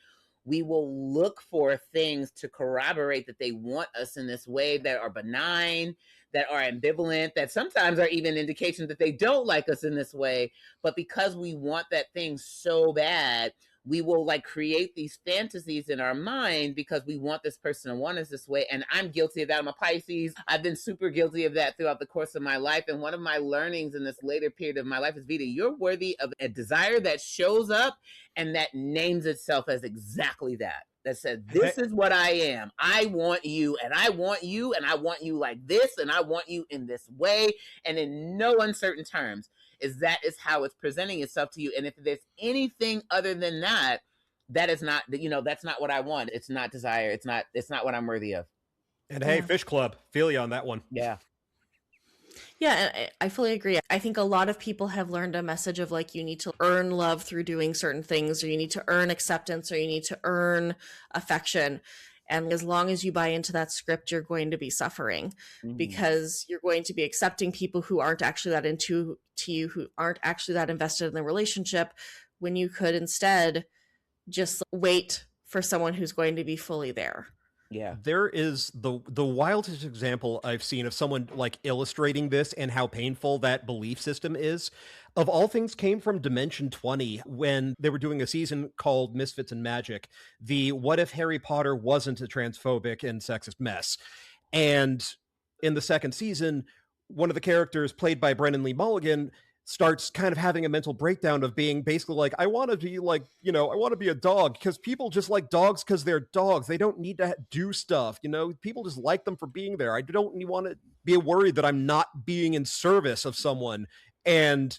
we will look for things to corroborate that they want us in this way, that are benign, that are ambivalent, that sometimes are even indications that they don't like us in this way. But because we want that thing so bad, we will like create these fantasies in our mind because we want this person to want us this way. And I'm guilty of that. I'm a Pisces. I've been super guilty of that throughout the course of my life. And one of my learnings in this later period of my life is, Vita, you're worthy of a desire that shows up and that names itself as exactly that. That says, this is what I am. I want you, and I want you, and I want you like this, and I want you in this way, and in no uncertain terms. That is how it's presenting itself to you. And if there's anything other than that, that is not, that's not what I want. It's not desire. It's not what I'm worthy of. And hey, Fish Club, feel you on that one. Yeah. Yeah, and I fully agree. I think a lot of people have learned a message of like, you need to earn love through doing certain things, or you need to earn acceptance, or you need to earn affection. And as long as you buy into that script, you're going to be suffering, because you're going to be accepting people who aren't actually that into you, who aren't actually that invested in the relationship, when you could instead just wait for someone who's going to be fully there. Yeah. There is the wildest example I've seen of someone like illustrating this and how painful that belief system is. Of all things, came from Dimension 20 when they were doing a season called Misfits and Magic. The what if Harry Potter wasn't a transphobic and sexist mess? And in the second season, one of the characters played by Brennan Lee Mulligan starts kind of having a mental breakdown of being basically like, I want to be like, I want to be a dog, because people just like dogs because they're dogs. They don't need to do stuff. People just like them for being there. I don't want to be worried that I'm not being in service of someone. And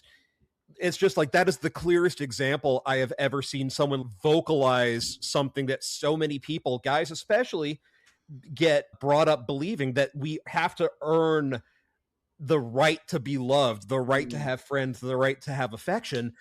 it's just like, that is the clearest example I have ever seen someone vocalize something that so many people, guys especially, get brought up believing, that we have to earn the right to be loved, the right to have friends, the right to have affection,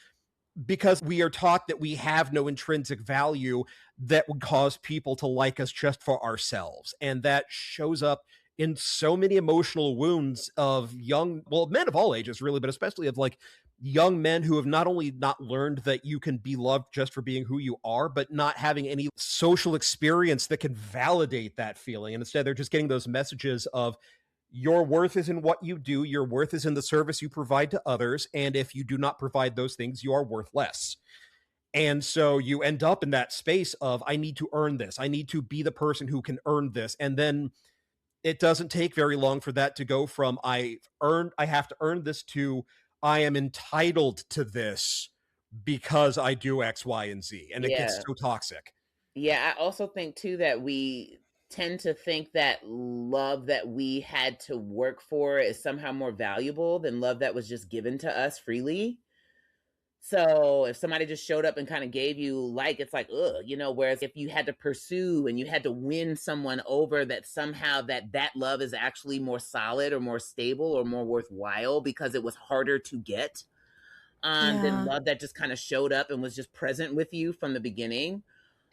because we are taught that we have no intrinsic value that would cause people to like us just for ourselves. And that shows up in so many emotional wounds of men of all ages, really, but especially of like young men who have not only not learned that you can be loved just for being who you are, but not having any social experience that can validate that feeling. And instead, they're just getting those messages of, your worth is in what you do. Your worth is in the service you provide to others. And if you do not provide those things, you are worth less. And so you end up in that space of, I need to earn this. I need to be the person who can earn this. And then it doesn't take very long for that to go from I have to earn this to I am entitled to this because I do X, Y, and Z. And it gets so toxic. Yeah, I also think too that we tend to think that love that we had to work for is somehow more valuable than love that was just given to us freely. So if somebody just showed up and kind of gave you it's like, ugh, whereas if you had to pursue and you had to win someone over, that somehow that love is actually more solid or more stable or more worthwhile because it was harder to get than love that just kind of showed up and was just present with you from the beginning.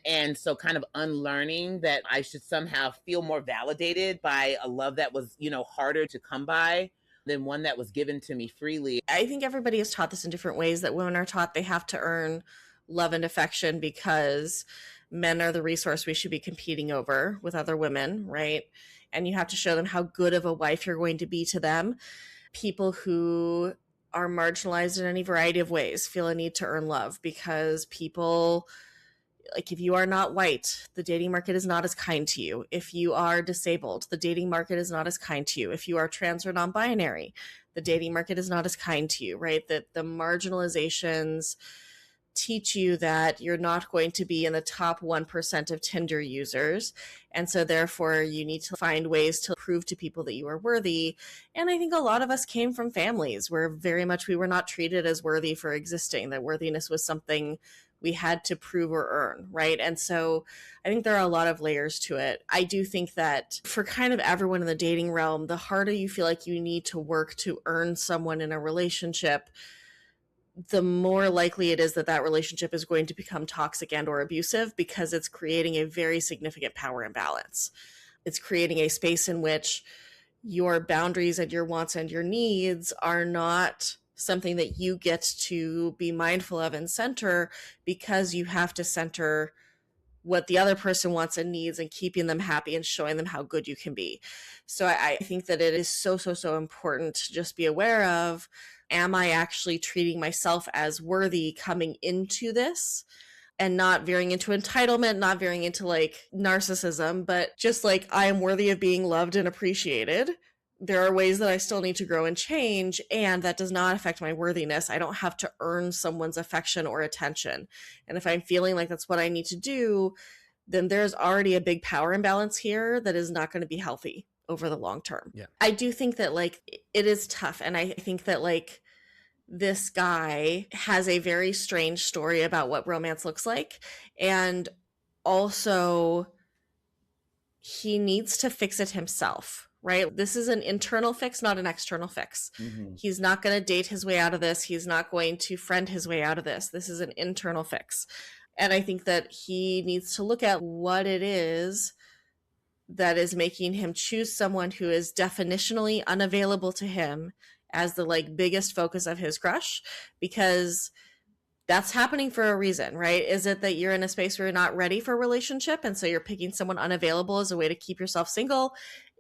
And so kind of unlearning that I should somehow feel more validated by a love that was, harder to come by than one that was given to me freely. I think everybody is taught this in different ways, that women are taught they have to earn love and affection because men are the resource we should be competing over with other women, right? And you have to show them how good of a wife you're going to be to them. People who are marginalized in any variety of ways feel a need to earn love because people... Like, if you are not white, the dating market is not as kind to you. If you are disabled, the dating market is not as kind to you. If you are trans or non-binary, the dating market is not as kind to you, right? That the marginalizations teach you that you're not going to be in the top 1% of Tinder users. And so therefore you need to find ways to prove to people that you are worthy. And I think a lot of us came from families where very much we were not treated as worthy for existing, that worthiness was something we had to prove or earn, right? And so I think there are a lot of layers to it. I do think that for kind of everyone in the dating realm, the harder you feel like you need to work to earn someone in a relationship, the more likely it is that that relationship is going to become toxic and or abusive, because it's creating a very significant power imbalance. It's creating a space in which your boundaries and your wants and your needs are not something that you get to be mindful of and center, because you have to center what the other person wants and needs and keeping them happy and showing them how good you can be. So I think that it is so, so, so important to just be aware of, am I actually treating myself as worthy coming into this? And not veering into entitlement, not veering into like narcissism, but just like I am worthy of being loved and appreciated. There are ways that I still need to grow and change, and that does not affect my worthiness. I don't have to earn someone's affection or attention. And if I'm feeling like that's what I need to do, then there's already a big power imbalance here that is not going to be healthy over the long term. Yeah. I do think that like it is tough. And I think that like this guy has a very strange story about what romance looks like. And also, he needs to fix it himself, right? This is an internal fix, not an external fix. Mm-hmm. He's not going to date his way out of this. He's not going to friend his way out of this. This is an internal fix. And I think that he needs to look at what it is that is making him choose someone who is definitionally unavailable to him as the like biggest focus of his crush, because that's happening for a reason, right? Is it that you're in a space where you're not ready for a relationship and so you're picking someone unavailable as a way to keep yourself single?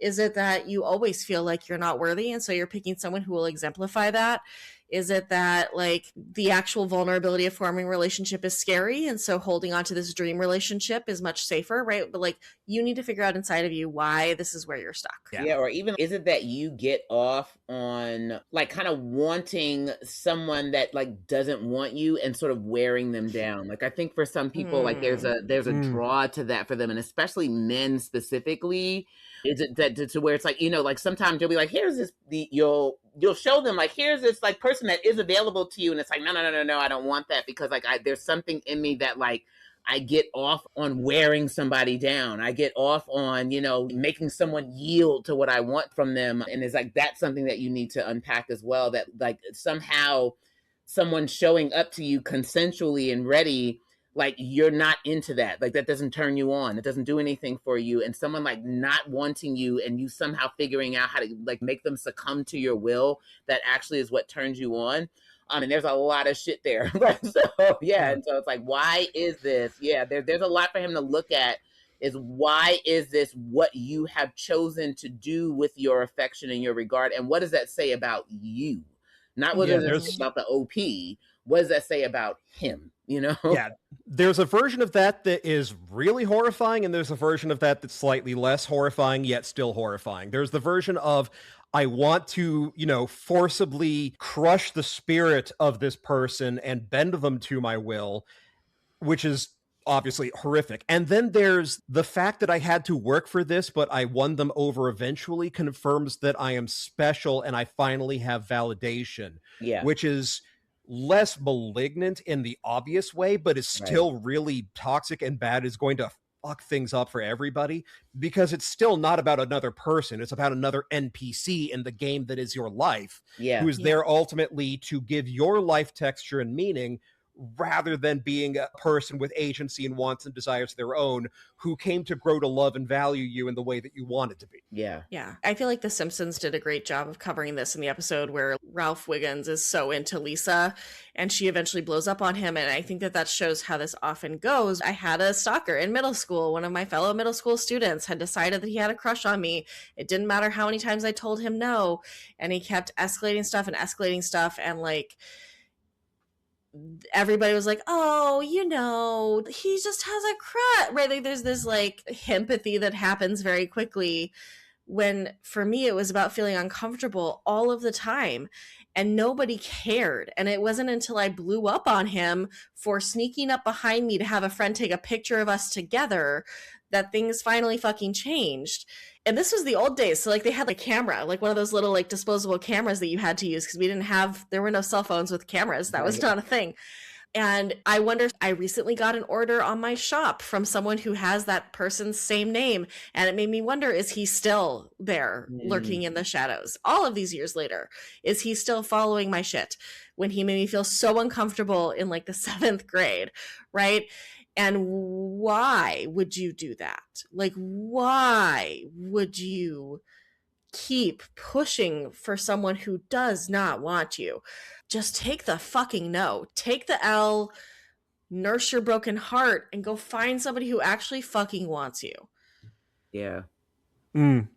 Is it that you always feel like you're not worthy and so you're picking someone who will exemplify that? Is it that like the actual vulnerability of forming a relationship is scary and so holding on to this dream relationship is much safer, right? But like you need to figure out inside of you why this is where you're stuck. Yeah, or even is it that you get off on like kind of wanting someone that like doesn't want you and sort of wearing them down? Like I think for some people like there's a draw to that for them, and especially men specifically. Is it that to where it's like, you know, like sometimes you'll be like, here's this, you'll show them like, here's this like person that is available to you, and it's like, no, I don't want that, because like there's something in me that like I get off on wearing somebody down. I get off on, you know, making someone yield to what I want from them. And it's like, that's something that you need to unpack as well, that like somehow someone showing up to you consensually and ready, like you're not into that. Like that doesn't turn you on. It doesn't do anything for you. And someone like not wanting you and you somehow figuring out how to like make them succumb to your will, that actually is what turns you on. And there's a lot of shit there. So yeah, and so it's like, why is this? Yeah, there's a lot for him to look at. Is why is this what you have chosen to do with your affection and your regard, and what does that say about you? Not what does it say about the OP. What does that say about him? You know? Yeah, there's a version of that that is really horrifying, and there's a version of that that's slightly less horrifying, yet still horrifying. There's the version of, I want to, you know, forcibly crush the spirit of this person and bend them to my will, which is obviously horrific. And then there's the fact that I had to work for this, but I won them over eventually, confirms that I am special and I finally have validation, which is less malignant in the obvious way, but is still really toxic and bad, is going to fuck things up for everybody, because it's still not about another person. It's about another NPC in the game that is your life, who is there ultimately to give your life texture and meaning, rather than being a person with agency and wants and desires of their own, who came to grow to love and value you in the way that you wanted to be. Yeah. I feel like The Simpsons did a great job of covering this in the episode where Ralph Wiggins is so into Lisa and she eventually blows up on him. And I think that shows how this often goes. I had a stalker in middle school. One of my fellow middle school students had decided that he had a crush on me. It didn't matter how many times I told him no. And he kept escalating stuff. And like, everybody was like, oh, you know, he just has a crush, right? Like there's this like empathy that happens very quickly, when for me it was about feeling uncomfortable all of the time and nobody cared. And it wasn't until I blew up on him for sneaking up behind me to have a friend take a picture of us together that things finally fucking changed. And this was the old days. So like they had a camera, like one of those little like disposable cameras that you had to use, because there were no cell phones with cameras. That was not a thing. And I wonder, I recently got an order on my shop from someone who has that person's same name. And it made me wonder, is he still there lurking in the shadows all of these years later? Is he still following my shit when he made me feel so uncomfortable in like the 7th grade, right? And why would you do that? Like, why would you keep pushing for someone who does not want you? Just take the fucking no. Take the L. nurse your broken heart and go find somebody who actually fucking wants you. Yeah. Mm.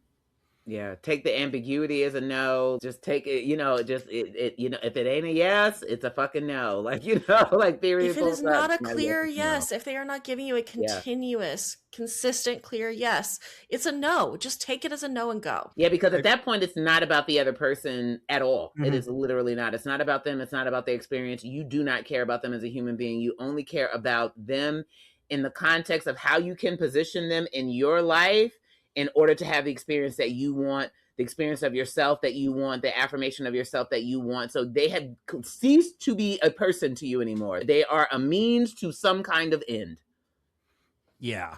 Yeah, take the ambiguity as a no. Just take it, if it ain't a yes, it's a fucking no. Like, like theory If of it both is sides. not a My clear is no. yes, if they are not giving you a Yeah. continuous, consistent, clear yes, it's a no. Just take it as a no and go. Yeah, because at that point, it's not about the other person at all. Mhm. It is literally not. It's not about them. It's not about their experience. You do not care about them as a human being. You only care about them in the context of how you can position them in your life in order to have the experience that you want, the experience of yourself that you want, the affirmation of yourself that you want. So they have ceased to be a person to you anymore. They are a means to some kind of end. Yeah.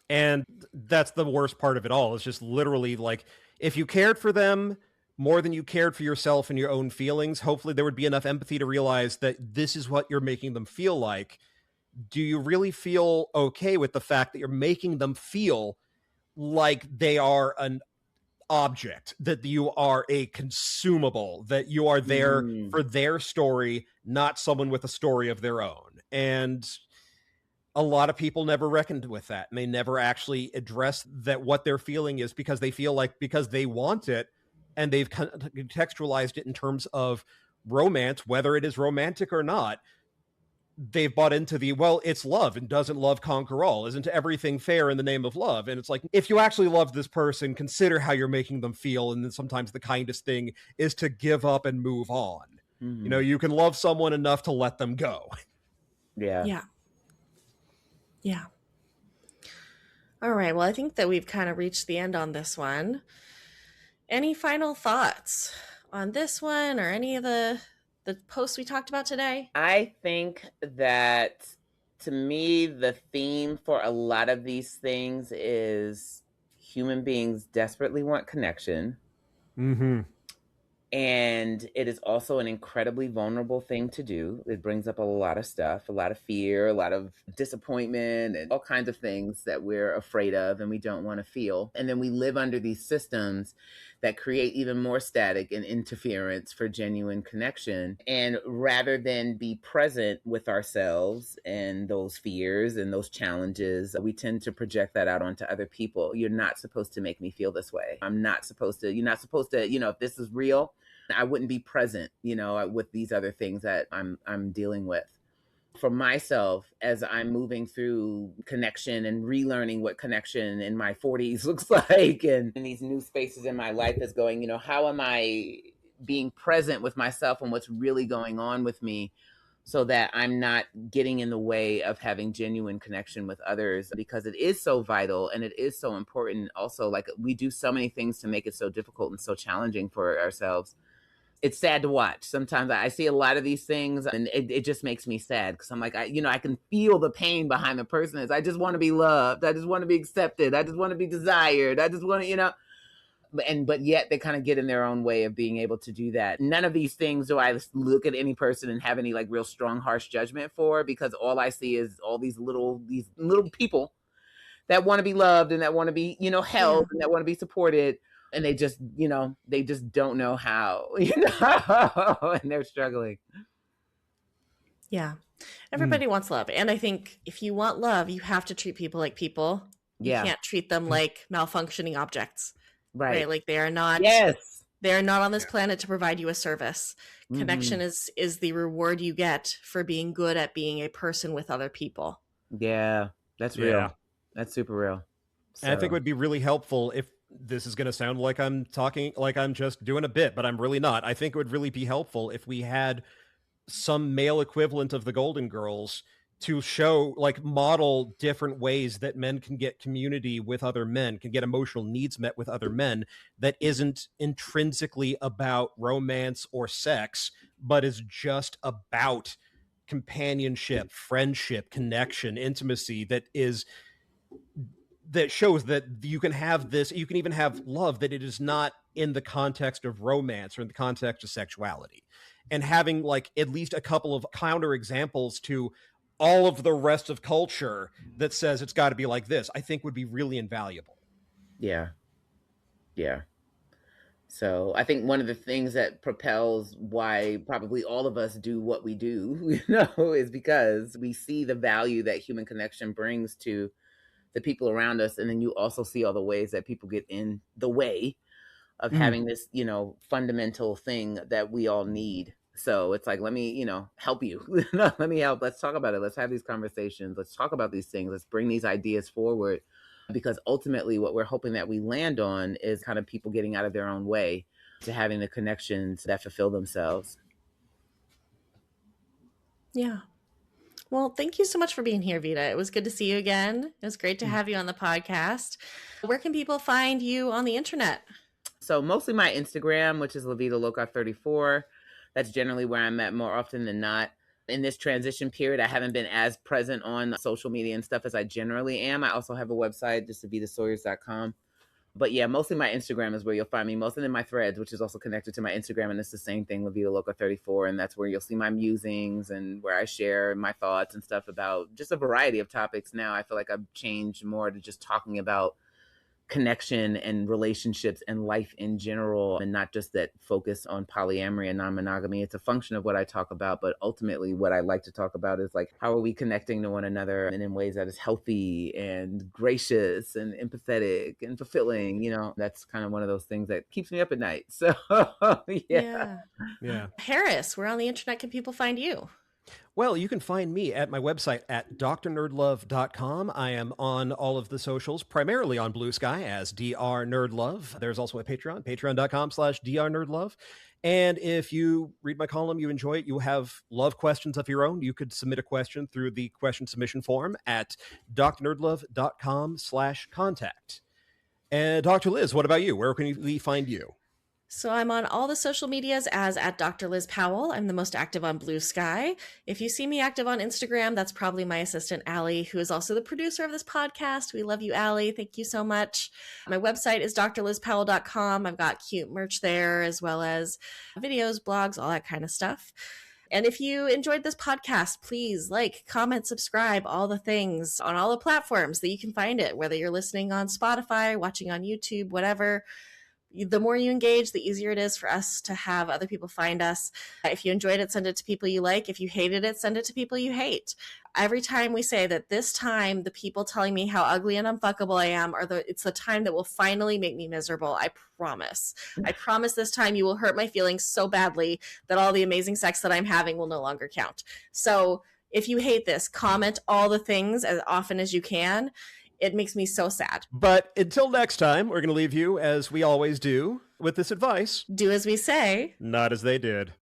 And that's the worst part of it all. It's just literally like, if you cared for them more than you cared for yourself and your own feelings, hopefully there would be enough empathy to realize that this is what you're making them feel like. Do you really feel okay with the fact that you're making them feel like they are an object, that you are a consumable, that you are there for their story, not someone with a story of their own? And a lot of people never reckoned with that, and they never actually address that what they're feeling is because they feel like, because they want it, and they've contextualized it in terms of romance, whether it is romantic or not. They've bought into the, well, it's love, and doesn't love conquer all? Isn't everything fair in the name of love? And it's like, if you actually love this person, consider how you're making them feel. And then sometimes the kindest thing is to give up and move on. You can love someone enough to let them go. Yeah. All right, well, I think that we've kind of reached the end on this one. Any final thoughts on this one or any of the posts we talked about today? I think that, to me, the theme for a lot of these things is human beings desperately want connection. Mm-hmm. And it is also an incredibly vulnerable thing to do. It brings up a lot of stuff, a lot of fear, a lot of disappointment, and all kinds of things that we're afraid of and we don't want to feel. And then we live under these systems that create even more static and interference for genuine connection. And rather than be present with ourselves and those fears and those challenges, we tend to project that out onto other people. You're not supposed to make me feel this way. You're not supposed to, if this is real, I wouldn't be present, with these other things that I'm dealing with. For myself, as I'm moving through connection and relearning what connection in my 40s looks like, and in these new spaces in my life is going, how am I being present with myself and what's really going on with me, so that I'm not getting in the way of having genuine connection with others, because it is so vital and it is so important. Also, like, we do so many things to make it so difficult and so challenging for ourselves. It's sad to watch. Sometimes I see a lot of these things and it just makes me sad, because I'm like, I can feel the pain behind the person. I just want to be loved. I just want to be accepted. I just want to be desired. I just want to, but yet they kind of get in their own way of being able to do that. None of these things do I look at any person and have any like real strong, harsh judgment for, because all I see is all these little people that want to be loved and that want to be, held, and that want to be supported. And they just don't know how, and they're struggling. Yeah. Everybody wants love. And I think if you want love, you have to treat people like people. You can't treat them like malfunctioning objects. Right? Like they are not. Yes. They are not on this planet to provide you a service. Connection is the reward you get for being good at being a person with other people. Yeah. That's real. That's super real. And I think it would be really helpful, if this is going to sound like I'm talking, like I'm just doing a bit, but I'm really not. I think it would really be helpful if we had some male equivalent of the Golden Girls to show, like, model different ways that men can get community with other men, can get emotional needs met with other men, that isn't intrinsically about romance or sex, but is just about companionship, friendship, connection, intimacy, that shows that you can have this, you can even have love, that it is not in the context of romance or in the context of sexuality. And having like at least a couple of counter examples to all of the rest of culture that says it's got to be like this, I think would be really invaluable. Yeah. So I think one of the things that propels why probably all of us do what we do, is because we see the value that human connection brings to the people around us. And then you also see all the ways that people get in the way of having this, fundamental thing that we all need. So it's like, let me, help you. Let me help. Let's talk about it. Let's have these conversations. Let's talk about these things. Let's bring these ideas forward. Because ultimately, what we're hoping that we land on is kind of people getting out of their own way to having the connections that fulfill themselves. Yeah. Well, thank you so much for being here, Vita. It was good to see you again. It was great to have you on the podcast. Where can people find you on the internet? So mostly my Instagram, which is Levita Loca 34. That's generally where I'm at more often than not. In this transition period, I haven't been as present on social media and stuff as I generally am. I also have a website, just evitasawyers.com. But yeah, mostly my Instagram is where you'll find me. Mostly in my threads, which is also connected to my Instagram. And it's the same thing, Levita Loca 34. And that's where you'll see my musings and where I share my thoughts and stuff about just a variety of topics. Now I feel like I've changed more to just talking about connection and relationships and life in general, and not just that focus on polyamory and non-monogamy. It's a function of what I talk about, but ultimately what I like to talk about is like, how are we connecting to one another and in ways that is healthy and gracious and empathetic and fulfilling. That's kind of one of those things that keeps me up at night. So Yeah. Harris, where on the internet can people find you? Well, you can find me at my website at drnerdlove.com. I am on all of the socials, primarily on Blue Sky as Dr. Nerdlove. There's also a Patreon, patreon.com/Dr. Nerdlove. And if you read my column, you enjoy it, you have love questions of your own, you could submit a question through the question submission form at drnerdlove.com/contact. And Dr. Liz, what about you? Where can we find you? So I'm on all the social medias as at Dr. Liz Powell. I'm the most active on Blue Sky. If you see me active on Instagram, that's probably my assistant, Allie, who is also the producer of this podcast. We love you, Allie. Thank you so much. My website is drlizpowell.com. I've got cute merch there, as well as videos, blogs, all that kind of stuff. And if you enjoyed this podcast, please like, comment, subscribe, all the things on all the platforms that you can find it, whether you're listening on Spotify, watching on YouTube, whatever. The more you engage, the easier it is for us to have other people find us. If you enjoyed it, send it to people you like. If you hated it, send it to people you hate. Every time we say that this time, the people telling me how ugly and unfuckable I am, it's the time that will finally make me miserable. I promise. I promise this time you will hurt my feelings so badly that all the amazing sex that I'm having will no longer count. So if you hate this, comment all the things as often as you can. It makes me so sad. But until next time, we're going to leave you, as we always do, with this advice. Do as we say, Not as they did.